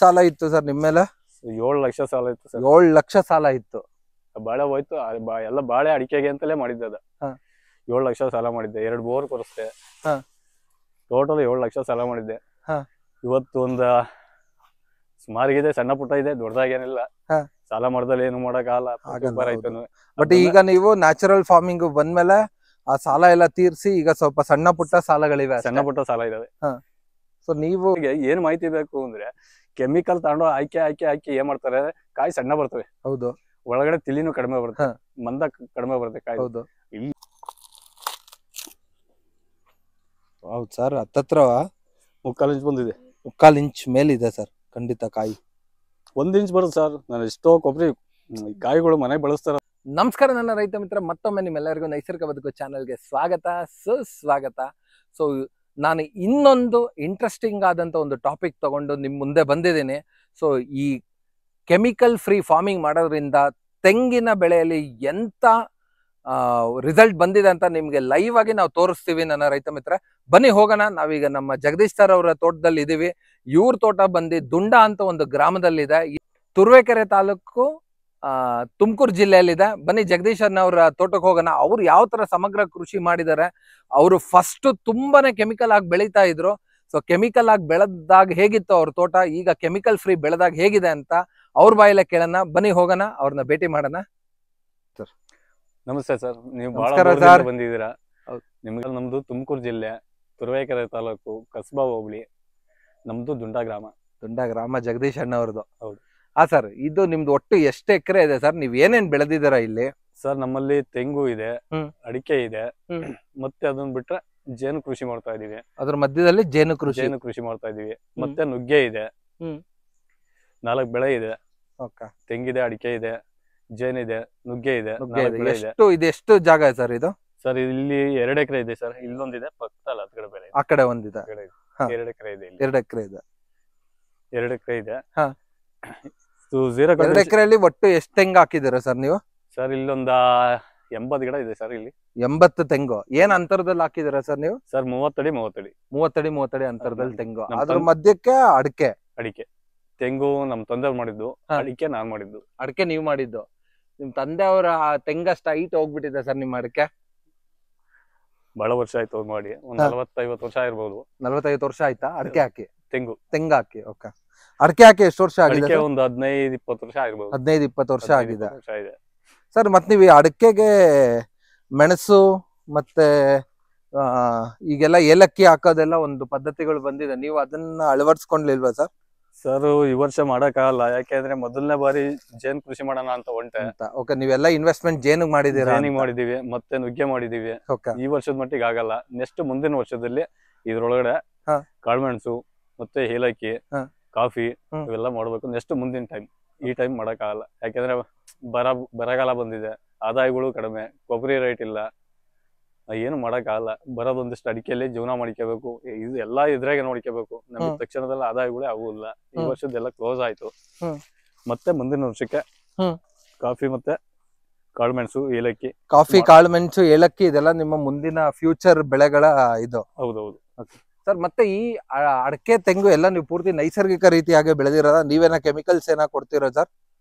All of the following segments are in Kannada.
ಸಾಲ ಇತ್ತು ಸರ್ ನಿಮ್ಮ ಮೇಲೆ? 7 ಲಕ್ಷ ಸಾಲ ಇತ್ತು ಸರ್. 7 ಲಕ್ಷ ಸಾಲ ಇತ್ತು. ಬಾಳೆ ಹೋಯ್ತು, ಎಲ್ಲ ಬಾಳೆ ಅಡಿಕೆಗೆ ಅಂತಲೇ ಮಾಡಿದ್ದೆ ಅದ. 7 ಲಕ್ಷ ಸಾಲ ಮಾಡಿದ್ದೆ, 2 ಬೋರ್ ಕೊರಿಸ್ದೆ. ಟೋಟಲ್ 7 ಲಕ್ಷ ಸಾಲ ಮಾಡಿದ್ದೆ. ಇವತ್ತು ಒಂದು ಸುಮಾರಿಗಿದೆ, ಸಣ್ಣ ಪುಟ್ಟ ಇದೆ, ದೊಡ್ಡದಾಗೇನಿಲ್ಲ. ಸಾಲ ಮಾಡ್ದಲ್ಲಿ ಏನು ಮಾಡಕ್ಕಾಗಲ್ಲ. ಬಟ್ ಈಗ ನೀವು ನ್ಯಾಚುರಲ್ ಫಾರ್ಮಿಂಗ್ ಬಂದ್ಮೇಲೆ ಆ ಸಾಲ ಎಲ್ಲ ತೀರ್ಸಿ ಈಗ ಸ್ವಲ್ಪ ಸಣ್ಣ ಪುಟ್ಟ ಸಾಲಗಳಿವೆ, ಸಣ್ಣ ಪುಟ್ಟ ಸಾಲ ಇದಾವೆ. ಸೊ ನೀವು ಏನ್ ಮಾಹಿತಿ ಬೇಕು ಅಂದ್ರೆ, ಕೆಮಿಕಲ್ ತಗೊಂಡು ಹಾಕಿ ಏನ್ ಮಾಡ್ತಾರೆ, ಕಾಯಿ ಸಣ್ಣ ಬರ್ತವೆ. ಹೌದು. ಒಳಗಡೆ ತಿಳಿನೂ ಕಡಿಮೆ ಬರುತ್ತೆ, ಮಂದ ಕಡಿಮೆ ಬರುತ್ತೆ ಕಾಯಿ. ಹೌದು. ಇಲ್ಲಿ ಹೌದು ಸರ್, ಹತ್ತತ್ರ 3/4 ಇಂಚ್ ಬಂದಿದೆ. 3/4 ಇಂಚ್ ಮೇಲಿದೆ ಸರ್ ಖಂಡಿತ ಕಾಯಿ. 1 ಇಂಚ್ ಬರುತ್ತೆ ಸರ್. ನಾನು ಎಷ್ಟೋ ಕೊಬ್ಬರಿ ಕಾಯಿಗಳು ಮನೆಗೆ ಬಳಸ್ತಾರ. ನಮಸ್ಕಾರ ನನ್ನ ರೈತ ಮಿತ್ರ, ಮತ್ತೊಮ್ಮೆ ನಿಮ್ಮೆಲ್ಲರಿಗೂ ನೈಸರ್ಗಿಕ ಬದುಕು ಚಾನೆಲ್ಗೆ ಸ್ವಾಗತ, ಸುಸ್ವಾಗತ. ಸೊ ನಾನು ಇನ್ನೊಂದು ಇಂಟ್ರೆಸ್ಟಿಂಗ್ ಆದಂತ ಒಂದು ಟಾಪಿಕ್ ತಗೊಂಡು ನಿಮ್ ಮುಂದೆ ಬಂದಿದ್ದೀನಿ. ಸೊ ಈ ಕೆಮಿಕಲ್ ಫ್ರೀ ಫಾರ್ಮಿಂಗ್ ಮಾಡೋದ್ರಿಂದ ತೆಂಗಿನ ಬೆಳೆಯಲ್ಲಿ ಎಂತ ರಿಸಲ್ಟ್ ಬಂದಿದೆ ಅಂತ ನಿಮ್ಗೆ ಲೈವ್ ಆಗಿ ನಾವು ತೋರಿಸ್ತೀವಿ ನನ್ನ ರೈತ ಮಿತ್ರ. ಬನ್ನಿ ಹೋಗೋಣ. ನಾವೀಗ ನಮ್ಮ ಜಗದೀಶ್ ಸರ್ ಅವರ ತೋಟದಲ್ಲಿ ಇದೀವಿ. ಇವ್ರ ತೋಟ ಬಂದು ದುಂಡ ಅಂತ ಒಂದು ಗ್ರಾಮದಲ್ಲಿದೆ, ತುರುವೇಕೆರೆ ತಾಲೂಕು, ತುಮಕೂರು ಜಿಲ್ಲೆಯಲ್ಲಿದೆ. ಬನ್ನಿ ಜಗದೀಶ್ ಅವ್ರ ತೋಟಕ್ಕೆ ಹೋಗೋಣ. ಅವ್ರು ಯಾವ ತರ ಸಮಗ್ರ ಕೃಷಿ ಮಾಡಿದ್ದಾರೆ. ಅವರು ಫಸ್ಟ್ ತುಂಬಾನೇ ಕೆಮಿಕಲ್ ಆಗಿ ಬೆಳೀತಾ ಇದ್ರು. ಸೊ ಕೆಮಿಕಲ್ ಆಗಿ ಬೆಳೆದಾಗ ಹೇಗಿತ್ತು ಅವ್ರ ತೋಟ, ಈಗ ಕೆಮಿಕಲ್ ಫ್ರೀ ಬೆಳೆದಾಗ ಹೇಗಿದೆ ಅಂತ ಅವ್ರ ಬಾಯಲ್ಲೇ ಕೇಳೋಣ. ಬನ್ನಿ ಹೋಗೋಣ, ಅವ್ರನ್ನ ಭೇಟಿ ಮಾಡೋಣ. ಸರ್ ನಮಸ್ತೆ ಸರ್, ನೀವು ಬಂದಿದ್ದೀರಾ. ನಿಮ್ಗೆ ನಮ್ದು ತುಮಕೂರು ಜಿಲ್ಲೆ, ತುರುವೇಕೆರೆ ತಾಲೂಕು, ಕಸ್ಬಾ ಹೋಬಳಿ, ನಮ್ದು ದುಂಡ ಗ್ರಾಮ ಜಗದೀಶ್ ಅವ್ರದ್ದು. ಹೌದು. ಸರ್, ಇದು ನಿಮ್ದು ಒಟ್ಟು ಎಷ್ಟು ಎಕರೆ ಇದೆ ಸರ್? ನೀವ್ ಏನೇನ್ ಬೆಳೆದಿದ್ದೀರಾ ಇಲ್ಲಿ? ಸರ್ ನಮ್ಮಲ್ಲಿ ತೆಂಗು ಇದೆ, ಅಡಿಕೆ ಇದೆ, ಮತ್ತೆ ಅದನ್ನ ಬಿಟ್ರೆ ಜೇನು ಕೃಷಿ ಮಾಡ್ತಾ ಇದೀವಿ. ಅದ್ರ ಮಧ್ಯದಲ್ಲಿ ಜೇನು ಕೃಷಿ ಮಾಡ್ತಾ ಇದೀವಿ. ಮತ್ತೆ ನುಗ್ಗೆ ಇದೆ, 4 ಬೆಳೆ ಇದೆ. ತೆಂಗಿದೆ, ಅಡಿಕೆ ಇದೆ, ಜೇನಿದೆ, ನುಗ್ಗೆ ಇದೆ. ಎಷ್ಟು ಜಾಗ ಇದೆ ಸರ್ ಇದು? ಸರ್ ಇಲ್ಲಿ 2 ಎಕರೆ ಇದೆ ಸರ್. ಇಲ್ಲೊಂದಿದೆ, ಪಕ್ಕದಲ್ಲಿ ಹತ್ಕಡೆ ಬೆಳೆ, ಆ ಕಡೆ ಒಂದಿದೆ. 2 ಎಕರೆ ಇದೆ. 2 ಎಕರೆ ಇದೆ. 2 ಎಕರೆ ಇದೆ. 2 ಎಕರೆಯಲ್ಲಿ ಒಟ್ಟು ಎಷ್ಟು ತೆಂಗು ಹಾಕಿದ್ದೀರಾ ಸರ್ ನೀವು? ಸರ್ ಇಲ್ಲೊಂದ 80 ಗಿಡ ಇದೆ ಸರ್. ಇಲ್ಲಿ 80 ತೆಂಗು. ಏನ್ ಅಂತರದಲ್ಲಿ ಹಾಕಿದ್ದೀರಾ ಸರ್ ನೀವು? ಸರ್ 30 ಅಡಿ ಅಂತರದಲ್ಲಿ ತೆಂಗು. ಅದ್ರ ಮಧ್ಯಕ್ಕೆ ಅಡಿಕೆ. ತೆಂಗು ನಮ್ ತಂದೆ ಮಾಡಿದ್ದು, ಅಡಿಕೆ ನಾನ್ ಮಾಡಿದ್ದು. ಅಡಿಕೆ ನೀವು ಮಾಡಿದ್ದು. ನಿಮ್ ತಂದೆ ಅವರ ತೆಂಗಷ್ಟ ಹೈಟ್ ಹೋಗ್ಬಿಟ್ಟಿದೆ ಸರ್ ನಿಮ್ಮ ಅಡಿಕೆ? ಬಹಳ ವರ್ಷ ಆಯ್ತು ಮಾಡಿ, ಒಂದ್ 40-50 ವರ್ಷ ಆಗಿರ್ಬೋದು. 45 ವರ್ಷ ಆಯ್ತಾ ಅಡಿಕೆ ಹಾಕಿ? ತೆಂಗು ಹಾಕಿ. ಓಕೆ. ಅಡಿಕೆ ಹಾಕಿ ಎಷ್ಟು ವರ್ಷ ಆಗಿದೆ? ಒಂದು 15-20 ವರ್ಷ ಆಗಿರ್ಬೋದು. 15-20 ವರ್ಷ ಆಗಿದೆ ಸರ್. ಮತ್ ನೀವು ಅಡಿಕೆಗೆ ಮೆಣಸು ಮತ್ತೆ ಈಗೆಲ್ಲ ಏಲಕ್ಕಿ ಹಾಕೋದೆಲ್ಲ ಒಂದು ಪದ್ಧತಿಗಳು ಬಂದಿದೆ, ನೀವು ಅದನ್ನ ಅಳವಡಿಸ್ಕೊಂಡ್ಲಿಲ್ವಾ ಸರ್? ಸರ್ ಈ ವರ್ಷ ಮಾಡಕ್ಕಾಗಲ್ಲ, ಯಾಕೆಂದ್ರೆ ಮೊದಲನೇ ಬಾರಿ ಜೇನ್ ಕೃಷಿ ಮಾಡೋಣ ಅಂತ ಹೊಂಟೆ. ಓಕೆ. ನೀವೆಲ್ಲ ಇನ್ವೆಸ್ಟ್ಮೆಂಟ್ ಜೇನಿಗೆ ಮಾಡಿದೀರಾ? ಮಾಡಿದೀವಿ, ಮತ್ತೆ ನುಗ್ಗೆ ಮಾಡಿದೀವಿ. ಈ ವರ್ಷದ ಮಟ್ಟಿಗೆ ಆಗಲ್ಲ. ನೆಕ್ಸ್ಟ್ ಮುಂದಿನ ವರ್ಷದಲ್ಲಿ ಇದ್ರೊಳಗಡೆ ಕಾಳುಮೆಣಸು ಮತ್ತೆ ಏಲಕ್ಕಿ, ಕಾಫಿ ಇವೆಲ್ಲ ಮಾಡ್ಬೇಕು. ನೆಕ್ಸ್ಟ್ ಮುಂದಿನ ಟೈಮ್. ಈ ಟೈಮ್ ಮಾಡಕ್ಕಾಗಲ್ಲ, ಯಾಕೆಂದ್ರೆ ಬರಗಾಲ ಬಂದಿದೆ, ಆದಾಯಗಳು ಕಡಿಮೆ, ಕೊಬ್ಬರಿ ರೇಟ್ ಇಲ್ಲ, ಏನು ಮಾಡಕ್ಕಾಗಲ್ಲ. ಬರೋದೊಂದಿಷ್ಟು ಅಡಿಕೆಯಲ್ಲಿ ಜೀವನ ಮಾಡ್ಕೋಬೇಕು. ಇದು ಎಲ್ಲಾ ಇದ್ರಾಗೆ ನೋಡ್ಕೋಬೇಕು. ನಮ್ಗೆ ತಕ್ಷಣದಲ್ಲಿ ಆದಾಯಗಳೇ ಆಗುದಿಲ್ಲ. ಈ ವರ್ಷದ್ದೆಲ್ಲ ಕ್ಲೋಸ್ ಆಯ್ತು. ಮತ್ತೆ ಮುಂದಿನ ವರ್ಷಕ್ಕೆ ಕಾಫಿ ಮತ್ತೆ ಕಾಳುಮೆಣಸು, ಏಲಕ್ಕಿ. ಕಾಫಿ, ಕಾಳುಮೆಣಸು, ಏಲಕ್ಕಿ ಇದೆಲ್ಲ ನಿಮ್ಮ ಮುಂದಿನ ಫ್ಯೂಚರ್ ಬೆಳೆಗಳ ಇದು? ಹೌದೌದು ಸರ್. ಮತ್ತೆ ಈ ಅಡಕೆ, ತೆಂಗು ಎಲ್ಲ ನೀವು ಪೂರ್ತಿ ನೈಸರ್ಗಿಕ ರೀತಿಯಾಗಿ ಬೆಳೆದಿರೋದ? ನೀವೇನ ಕೆಮಿಕಲ್ಸ್ ಏನ ಕೊಡ್ತೀರಾ ಸರ್?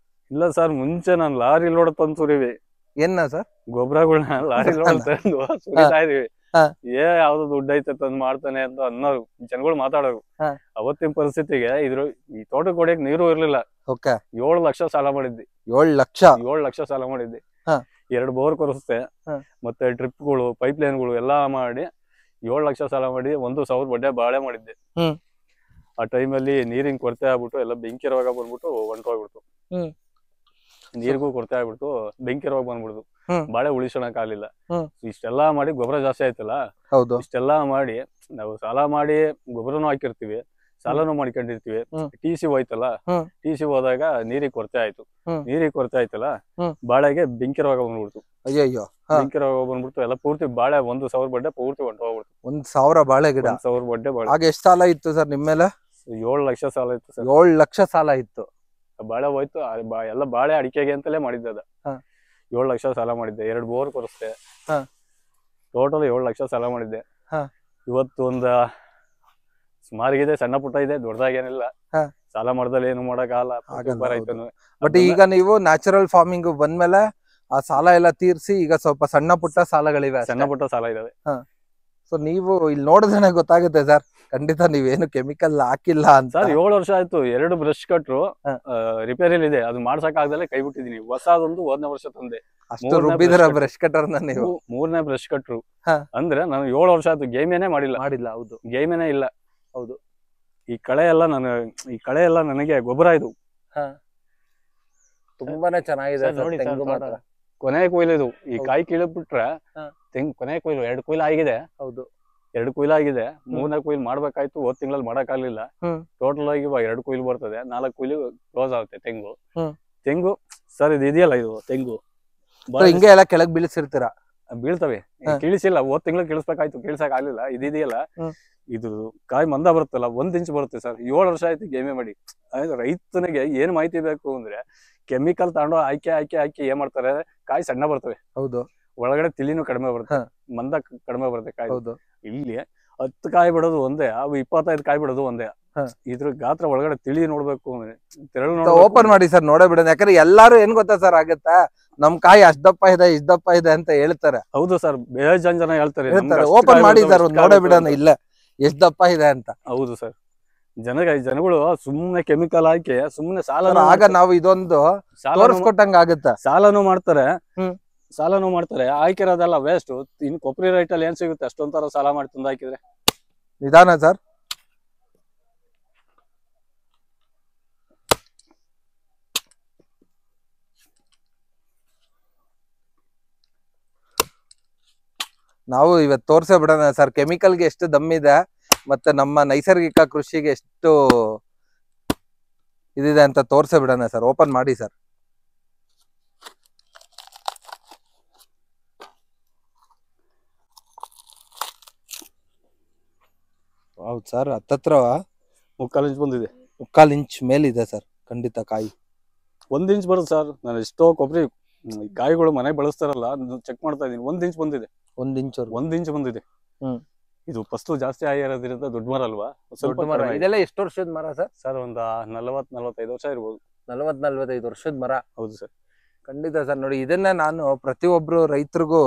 ಇಲ್ಲ ಸರ್, ಮುಂಚೆ ನಾನು ಲಾರಿ ಲೋಡ್ ತಂದು ಸುರಿವಿ. ಏನ ಸರ್? ಗೊಬ್ಬರಗಳನ್ನ ಲಾರಿ ಲೋಡ್ ತಂದು ಸುರಿತಾ ಇದೀವಿ. ಯಾವ್ದು ದುಡ್ಡು ಐತೆ ತಂದು ಮಾಡ್ತಾನೆ ಅಂತ ಅನ್ನೋರು ಜನಗಳು ಮಾತಾಡೋರು. ಅವತ್ತಿನ ಪರಿಸ್ಥಿತಿಗೆ ಈ ತೋಟಕ್ಕೆ ಹೊಡಿಯಕ್ ನೀರು ಇರ್ಲಿಲ್ಲ. 7 ಲಕ್ಷ ಸಾಲ ಮಾಡಿದ್ವಿ. 7 ಲಕ್ಷ ಸಾಲ ಮಾಡಿದ್ವಿ. 2 ಬೋರ್ ಕೊರಿಸ್ತೆ, ಮತ್ತೆ ಡ್ರಿಪ್ಗಳು, ಪೈಪ್ ಲೈನ್ಗಳು ಎಲ್ಲಾ ಮಾಡಿ 7 ಲಕ್ಷ ಸಾಲ ಮಾಡಿ 1,000 ಬಡ್ಡೆ ಬಾಳೆ ಮಾಡಿದ್ದೆ. ಆ ಟೈಮಲ್ಲಿ ನೀರಿನ ಕೊರತೆ ಆಗ್ಬಿಟ್ಟು ಎಲ್ಲ ಬೆಂಕಿ ರೋಗ ಬಂದ್ಬಿಟ್ಟು ಹೊಂಟೋಗ್ಬಿಡ್ತು. ನೀರಿಗೂ ಕೊರತೆ ಆಗ್ಬಿಡ್ತು, ಬೆಂಕಿ ರೋಗ ಬಂದ್ಬಿಡ್ತು. ಬಾಳೆ ಉಳಿಸೋಣಕ್ ಆಗ್ಲಿಲ್ಲ. ಇಷ್ಟೆಲ್ಲಾ ಮಾಡಿ ಗೊಬ್ಬರ ಜಾಸ್ತಿ ಆಯ್ತಲ್ಲ, ಇಷ್ಟೆಲ್ಲಾ ಮಾಡಿ ನಾವು ಸಾಲ ಮಾಡಿ ಗೊಬ್ಬರನು ಹಾಕಿರ್ತೀವಿ, ಸಾಲನು ಮಾಡ್ಕೊಂಡಿರ್ತೀವಿ. TC ಹೋಯ್ತಲ್ಲ, TC ಹೋದಾಗ ನೀರಿಗೆ ಕೊರತೆ ಆಯ್ತು. ನೀರಿಗೆ ಕೊರತೆ ಆಯ್ತಲ್ಲ, ಬಾಳೆಗೆ ಬೆಂಕಿ ರೋಗ ಬಂದ್ಬಿಡ್ತು. ಅಯ್ಯಯ್ಯೋ. ಬೆಂಕಿ ರೋಗ ಬಂದ್ಬಿಡ್ತು, ಎಲ್ಲ ಪೂರ್ತಿ ಬಾಳೆ 1,000 ಬಡ್ಡೆ ಪೂರ್ತಿ ಹೊಂಟೋಗ್ಬಿಡ್ತು. 1,000 ಬಾಳೆ ಗಿಡ, 1,000 ಬಡ್ಡೆ ಬಾಳೆ. ಆಗ ಎಷ್ಟು ಸಾಲ ಇತ್ತು ಸರ್ ನಿಮ್ಮೇಲೆ? 7 ಲಕ್ಷ ಸಾಲ ಇತ್ತು ಸರ್. 7 ಲಕ್ಷ ಸಾಲ ಇತ್ತು. ಬಾಳೆ ಹೋಯ್ತು, ಎಲ್ಲ ಬಾಳೆ ಅಡಿಕೆಗೆ ಅಂತಲೇ ಮಾಡಿದ್ದದ. 7 ಲಕ್ಷ ಸಾಲ ಮಾಡಿದ್ದೆ, 2 ಬೋರ್ ಕೊರಿಸ್ದೆ. ಟೋಟಲ್ 7 ಲಕ್ಷ ಸಾಲ ಮಾಡಿದ್ದೆ. ಇವತ್ತು ಒಂದು ಸುಮಾರಿಗಿದೆ, ಸಣ್ಣ ಪುಟ್ಟ ಇದೆ, ದೊಡ್ಡದಾಗೇನಿಲ್ಲ. ಸಾಲ ಮಾಡ್ದಲ್ಲಿ ಏನು ಮಾಡಕ್ಕಾಗಲ್ಲ. ಬಟ್ ಈಗ ನೀವು ನ್ಯಾಚುರಲ್ ಫಾರ್ಮಿಂಗ್ ಬಂದ್ಮೇಲೆ ಆ ಸಾಲ ಎಲ್ಲ ತೀರ್ಸಿ ಈಗ ಸ್ವಲ್ಪ ಸಣ್ಣ ಪುಟ್ಟ ಸಾಲಗಳಿವೆ, ಸಣ್ಣ ಪುಟ್ಟ ಸಾಲ ಇದಾವೆ. ಸೊ ನೀವು ಇಲ್ಲಿ ನೋಡಿದ್ರೆ ಗೊತ್ತಾಗುತ್ತೆ ಸರ್, ಖಂಡಿತ ನೀವೇನು ಕೆಮಿಕಲ್ ಹಾಕಿಲ್ಲ ಅಂತ. ಸರ್ 7 ವರ್ಷ ಆಯ್ತು, 2 ಬ್ರಷ್ ಕಟ್ರು ರಿಪೇರಿಯಲ್ಲಿ ಇದೆ, ಅದು ಮಾಡ್ಸಕ್ ಆಗದಲ್ಲೇ ಕೈ ಬಿಟ್ಟಿದೀನಿ. ಹೊಸದೊಂದು 1ನೇ ವರ್ಷ ತಂದೆ. ಅಷ್ಟು ರುಬ್ಬಿದ್ರ ಬ್ರಷ್ ಕಟರ್ನ ನೀವು? 3ನೇ ಬ್ರಷ್ ಕಟ್ರು ಅಂದ್ರೆ ನಾನು 7 ವರ್ಷ ಆಯ್ತು ಗೇಮೇನೆ ಮಾಡಿಲ್ಲ. ಹೌದು, ಗೇಮೇನೆ ಇಲ್ಲ. ಹೌದು. ಈ ಕಳೆ ಎಲ್ಲ ನನಗೆ ಗೊಬ್ಬರ ಇದು. ತುಂಬಾನೇ ಚೆನ್ನಾಗಿದೆ ತೆಂಗು ಮಾತ್ರ. ಕೊನೆ ಕೊಯ್ಲು ಇದು. ಈ ಕಾಯಿ ಕೀಳ್ಬಿಟ್ರೆ ತೆಂಗು ಕೊನೆ ಕೊಯ್ಲು 2 ಕೊಯ್ಲು ಆಗಿದೆ. ಹೌದು, 2 ಕೊಯ್ಲು ಆಗಿದೆ. 3ನೇ ಕೊಯ್ಲು ಮಾಡ್ಬೇಕಾಯ್ತು, ಹೋದ್ ತಿಂಗಳಲ್ಲಿ ಮಾಡಕ್ ಆಗ್ಲಿಲ್ಲ. ಟೋಟಲ್ ಆಗಿ 2 ಕೊಯ್ಲು ಬರ್ತದೆ, 4 ಕೊಯ್ಲು ಕ್ಲೋಸ್ ಆಗುತ್ತೆ ತೆಂಗು. ಸರ್ ಇದು ಇದೆಯಲ್ಲ, ಇದು ತೆಂಗು ಹಿಂಗೆ ಎಲ್ಲ ಕೆಳಗ್ ಬೀಳಿಸಿರ್ತೀರಾ? ಬೀಳ್ತವೆ, ಕೀಳಿಸಿಲ್ಲ. ಹೋದ್ ತಿಂಗಳು ಕೀಳ್ಸ್ಬೇಕಾಯ್ತು, ಕೀಳ್ಸಕ್ ಆಗ್ಲಿಲ್ಲ. ಇದೆಯಲ್ಲ, ಇದು ಕಾಯಿ ಮಂದ ಬರುತ್ತಲ್ಲ, 1 ಇಂಚ್ ಬರುತ್ತೆ ಸರ್. 7 ವರ್ಷ ಆಯ್ತು ಗೇಮೆ ಮಾಡಿ. ರೈತನಿಗೆ ಏನ್ ಮಾಹಿತಿ ಬೇಕು ಅಂದ್ರೆ, ಕೆಮಿಕಲ್ ತಗೊಂಡು ಹಾಕಿ ಏನ್ ಮಾಡ್ತಾರೆ, ಕಾಯಿ ಸಣ್ಣ ಬರ್ತವೆ. ಹೌದು, ಒಳಗಡೆ ತಿಳಿನೂ ಕಡಿಮೆ ಬರುತ್ತೆ, ಮಂದ ಕಡಿಮೆ ಬರುತ್ತೆ ಕಾಯಿ. ಹೌದು. ಇಲ್ಲಿ 10 ಕಾಯಿ ಬಿಡೋದು ಒಂದೇ, ಅವು 25 ಕಾಯಿ ಬಿಡೋದು ಒಂದೇ. ಇದ್ರ ಗಾತ್ರ ಒಳಗಡೆ ತಿಳಿ ನೋಡ್ಬೇಕು ಅಂದ್ರೆ ಓಪನ್ ಮಾಡಿ ಸರ್, ನೋಡೇ ಬಿಡೋಣ. ಯಾಕಂದ್ರೆ ಎಲ್ಲಾರು ಏನ್ ಗೊತ್ತಾ ಸರ್ ಆಗತ್ತಾ, ನಮ್ ಕಾಯಿ ಅಷ್ಟ್ ದಪ್ಪ ಇದೆ, ಇಷ್ಟ ದಪ್ಪ ಇದೆ ಅಂತ ಹೇಳ್ತಾರೆ. ಹೌದು ಸರ್, ಬೇಜಾನ್ ಜನ ಹೇಳ್ತಾರೆ. ಓಪನ್ ಮಾಡಿ ಸರ್, ನೋಡೇ ಬಿಡೋಣ ಇಲ್ಲ ಎಷ್ಟ್ ದಪ್ಪ ಇದೆ ಅಂತ. ಹೌದು ಸರ್, ಜನಗಳು ಸುಮ್ನೆ ಕೆಮಿಕಲ್ ಹಾಕಿ ಸುಮ್ನೆ ಸಾಲ, ಆಗ ನಾವು ಇದೊಂದು ತೋರಿಸ್ಕೊಟ್ಟಂಗ ಆಗುತ್ತೆ. ಸಾಲನು ಮಾಡ್ತಾರೆ, ಹಾಕಿರೋದೆಲ್ಲ ವೇಸ್ಟ್. ಇನ್ ಕೊಬ್ಬರಿ ರೈಟ್ ಅಲ್ಲಿ ಏನ್ ಸಿಗುತ್ತೆ, ಅಷ್ಟೊಂಥರ ಸಾಲ ಮಾಡಿ ತಂದು ಹಾಕಿದ್ರೆ. ನಿಧಾನ ಸರ್. ನಾವು ಇವತ್ತು ತೋರ್ಸೇ ಬಿಡೋಣ ಸರ್, ಕೆಮಿಕಲ್ಗೆ ಎಷ್ಟು ದಮ್ಮಿದೆ ಮತ್ತೆ ನಮ್ಮ ನೈಸರ್ಗಿಕ ಕೃಷಿಗೆ ಎಷ್ಟು ಇದಿದೆ ಅಂತ ತೋರ್ಸೇ ಬಿಡೋಣ ಸರ್. ಓಪನ್ ಮಾಡಿ ಸರ್. ಹೌದು ಸರ್, ಹತ್ತತ್ರ 3/4 ಇಂಚ್ ಬಂದಿದೆ. 3/4 ಇಂಚ್ ಮೇಲಿದೆ ಸರ್ ಖಂಡಿತ ಕಾಯಿ. 1 ಇಂಚ್ ಬರುತ್ತೆ ಸರ್. ನಾನು ಎಷ್ಟೋ ಕೊಬ್ಬರಿ ಕಾಯಿಗಳು ಮನೆಗೆ ಬಳಸ್ತಾರಲ್ಲ, ಚೆಕ್ ಮಾಡ್ತಾ ಇದೀನಿ, 1 ಇಂಚ್ ಬಂದಿದೆ. 1 ಇಂಚ್ ಬಂದಿದೆ. ಇದು ಫಸ್ಲು ಜಾಸ್ತಿ ಆಗಿರೋದ್ರಿಂದ ದೊಡ್ಡ ಮರ ಅಲ್ವಾ, ಸ್ವಲ್ಪ ಮರ. ಇದೆಲ್ಲ ಎಷ್ಟು ವರ್ಷದ ಮರ ಸರ್? ಸರ್ ಒಂದು 40-45 ವರ್ಷ ಇರ್ಬೋದು. 40-45 ವರ್ಷದ ಮರ. ಹೌದು ಸರ್, ಖಂಡಿತ ಸರ್. ನೋಡಿ, ಇದನ್ನೇ ನಾನು ಪ್ರತಿಯೊಬ್ರು ರೈತರಿಗೂ